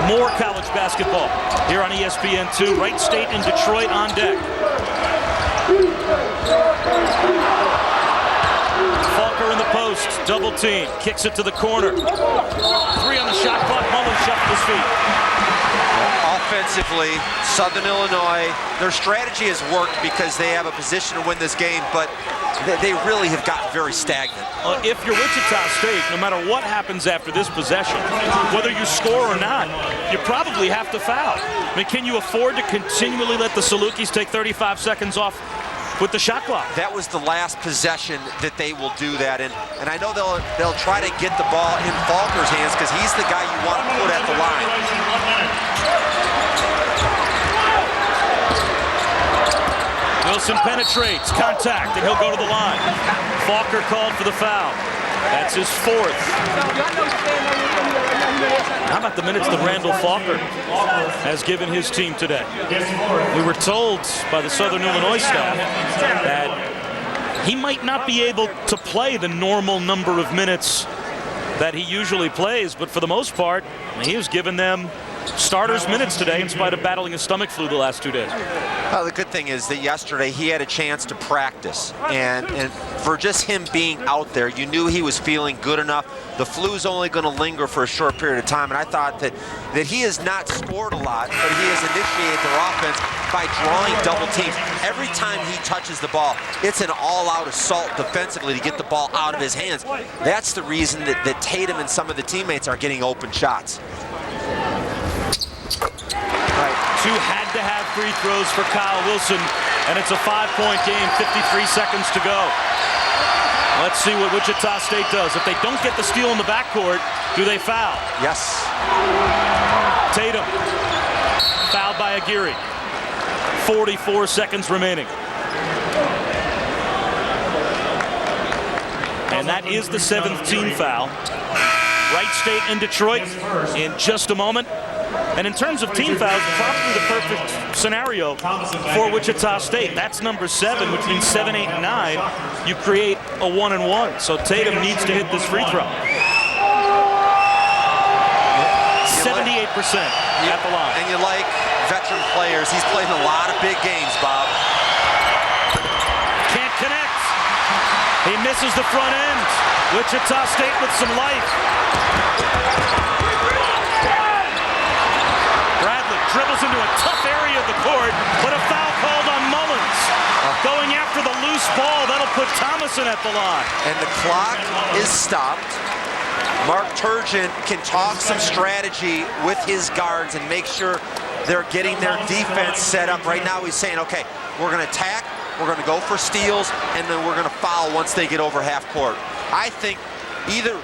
more college basketball here on ESPN2. Wright State and Detroit on deck. Falker in the post, double team, kicks it to the corner. 3 on the shot clock, Mullen shuffled his feet. Offensively, Southern Illinois, their strategy has worked because they have a position to win this game, but they really have gotten very stagnant. If you're Wichita State, no matter what happens after this possession, whether you score or not, you probably have to foul. I mean, can you afford to continually let the Salukis take 35 seconds off with the shot clock? That was the last possession that they will do that, and I know they'll try to get the ball in Falker's hands because he's the guy you want to put at the line. Wilson penetrates, contact, and he'll go to the line. Falker called for the foul. That's his 4th. How about the minutes that Randall Falker has given his team today? We were told by the Southern Illinois staff that he might not be able to play the normal number of minutes that he usually plays, but for the most part, he was giving them starters minutes today in spite of battling a stomach flu the last 2 days. Well, the good thing is that yesterday he had a chance to practice, and for just him being out there, you knew he was feeling good enough. The flu's only going to linger for a short period of time, and I thought that he has not scored a lot, but he has initiated their offense by drawing double teams. Every time he touches the ball, it's an all-out assault defensively to get the ball out of his hands. That's the reason that Tatum and some of the teammates are getting open shots. Right. 2 had-to-have free throws for Kyle Wilson, and it's a 5-point game, 53 seconds to go. Let's see what Wichita State does. If they don't get the steal in the backcourt, do they foul? Yes. Tatum, fouled by Aguirre. 44 seconds remaining. And that is the 7th team foul. Wright State and Detroit in just a moment. And in terms of team fouls, probably the perfect scenario for Wichita State. That's number 7, which means 7, 8, and 9. You create a 1-and-1. So Tatum needs to hit this free throw. 78% at the line. And you like veteran players. He's played in a lot of big games, Bob. Can't connect. He misses the front end. Wichita State with some life. Bradley dribbles into a tough area of the court, but a foul called on Mullins. Going after the loose ball, that'll put Thomason at the line. And the clock is stopped. Mark Turgeon can talk some strategy with his guards and make sure they're getting their defense set up. Right now he's saying, okay, we're going to attack, we're going to go for steals, and then we're going to foul once they get over half court. I think either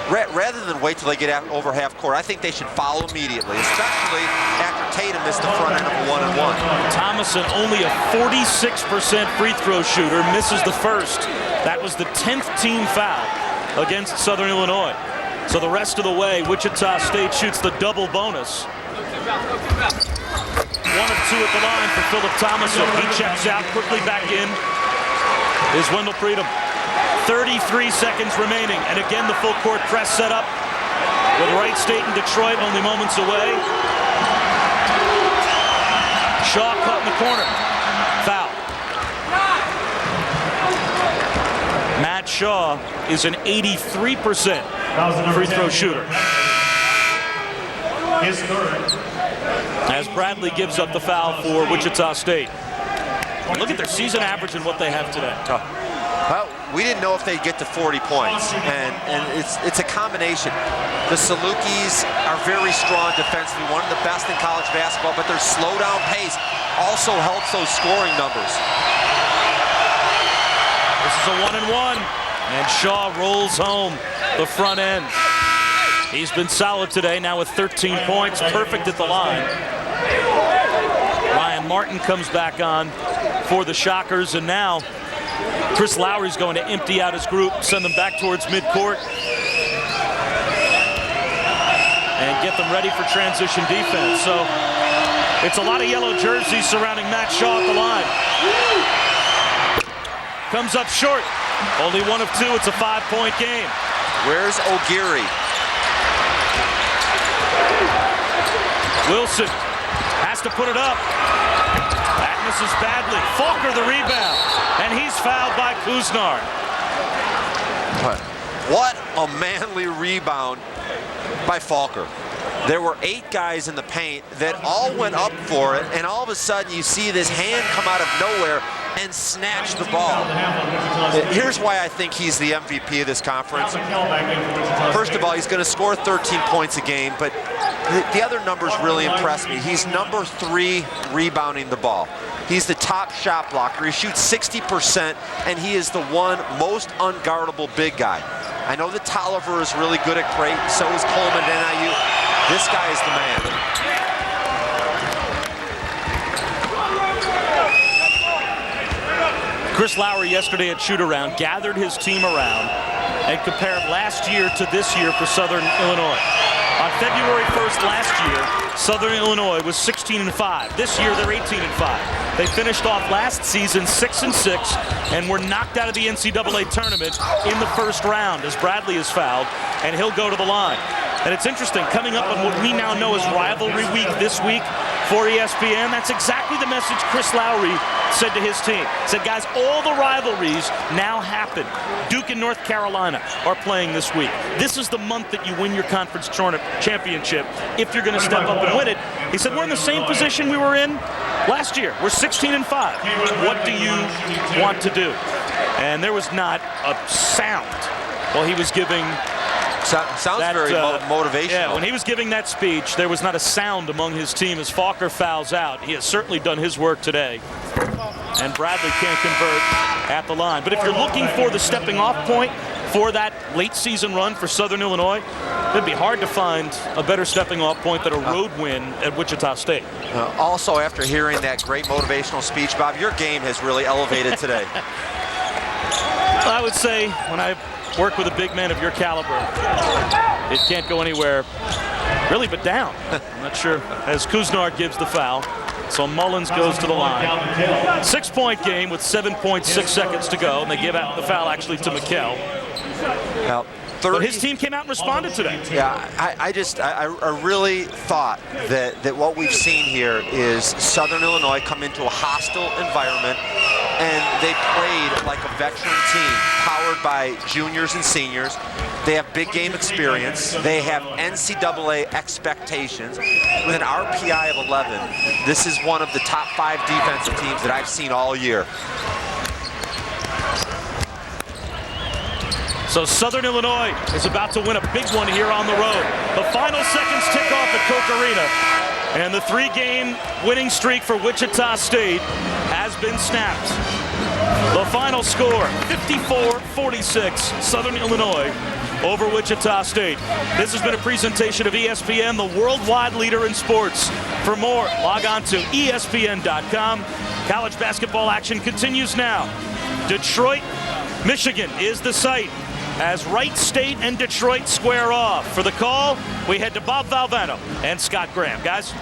rather than wait till they get out over half court, I think they should foul immediately, especially after Tatum missed the front end of a 1-and-1. Thomason, only a 46% free throw shooter, misses the first. That was the 10th team foul against Southern Illinois. So the rest of the way, Wichita State shoots the double bonus. 1 of 2 at the line for Philip Thomason. He checks out, quickly back in is Wendell Freedom. 33 seconds remaining, and again the full court press set up with Wright State and Detroit only moments away. Shaw caught in the corner. Foul. Matt Shaw is an 83% free throw shooter. His third. As Bradley gives up the foul for Wichita State. Look at their season average and what they have today. Well, we didn't know if they'd get to 40 points, and it's a combination. The Salukis are very strong defensively, one of the best in college basketball, but their slow down pace also helps those scoring numbers. This is a 1-and-1, and Shaw rolls home the front end. He's been solid today, now with 13 points, perfect at the line. Ryan Martin comes back on for the Shockers, and now Chris Lowry's going to empty out his group, send them back towards midcourt, and get them ready for transition defense. So it's a lot of yellow jerseys surrounding Matt Shaw at the line. Comes up short. Only 1 of 2. It's a 5-point game. Where's O'Geary? Wilson has to put it up. That misses badly. Faulkner the rebound, and he's fouled by Kuznar. What a manly rebound by Faulkner. There were 8 guys in the paint that all went up for it, and all of a sudden you see this hand come out of nowhere and snatch the ball. Here's why I think he's the MVP of this conference. First of all, he's going to score 13 points a game, but the other numbers really impress me. He's number 3 rebounding the ball. He's the top shot blocker. He shoots 60%, and he is the one most unguardable big guy. I know that Tolliver is really good at Creighton, so is Coleman at NIU. This guy is the man. Chris Lowry yesterday at shoot-around gathered his team around and compared last year to this year for Southern Illinois. On February 1st last year, Southern Illinois was 16-5. This year they're 18-5. They finished off last season 6-6 and were knocked out of the NCAA tournament in the first round as Bradley is fouled, and he'll go to the line. And it's interesting, coming up on what we now know as rivalry week this week for ESPN, that's exactly the message Chris Lowry said to his team. He said, guys, all the rivalries now happen. Duke and North Carolina are playing this week. This is the month that you win your conference championship if you're going to step up and win it. He said, we're in the same position we were in last year. We're 16-5. What do you want to do? And there was not a sound while he was giving Sounds very motivational. Yeah, when he was giving that speech, there was not a sound among his team as Faulkner fouls out. He has certainly done his work today. And Bradley can't convert at the line. But if you're looking for the stepping off point for that late season run for Southern Illinois, it'd be hard to find a better stepping off point than a road win at Wichita State. Also, after hearing that great motivational speech, Bob, your game has really elevated today. I would say when I work with a big man of your caliber, it can't go anywhere really but down. I'm not sure as Kuznar gives the foul. So Mullins goes to the line. 6-point game with 7.6 seconds to go, and they give out the foul actually to Mikkel. Now, but his team came out and responded to that. Yeah, I really thought that what we've seen here is Southern Illinois come into a hostile environment, and they played like a veteran team, powered by juniors and seniors. They have big game experience. They have NCAA expectations. With an RPI of 11, this is one of the top 5 defensive teams that I've seen all year. So Southern Illinois is about to win a big one here on the road. The final seconds tick off at Koch Arena, and the 3-game winning streak for Wichita State has been snapped. The final score, 54-46, Southern Illinois over Wichita State. This has been a presentation of ESPN, the worldwide leader in sports. For more, log on to ESPN.com. College basketball action continues now. Detroit, Michigan is the site as Wright State and Detroit square off. For the call, we head to Bob Valvano and Scott Graham. Guys.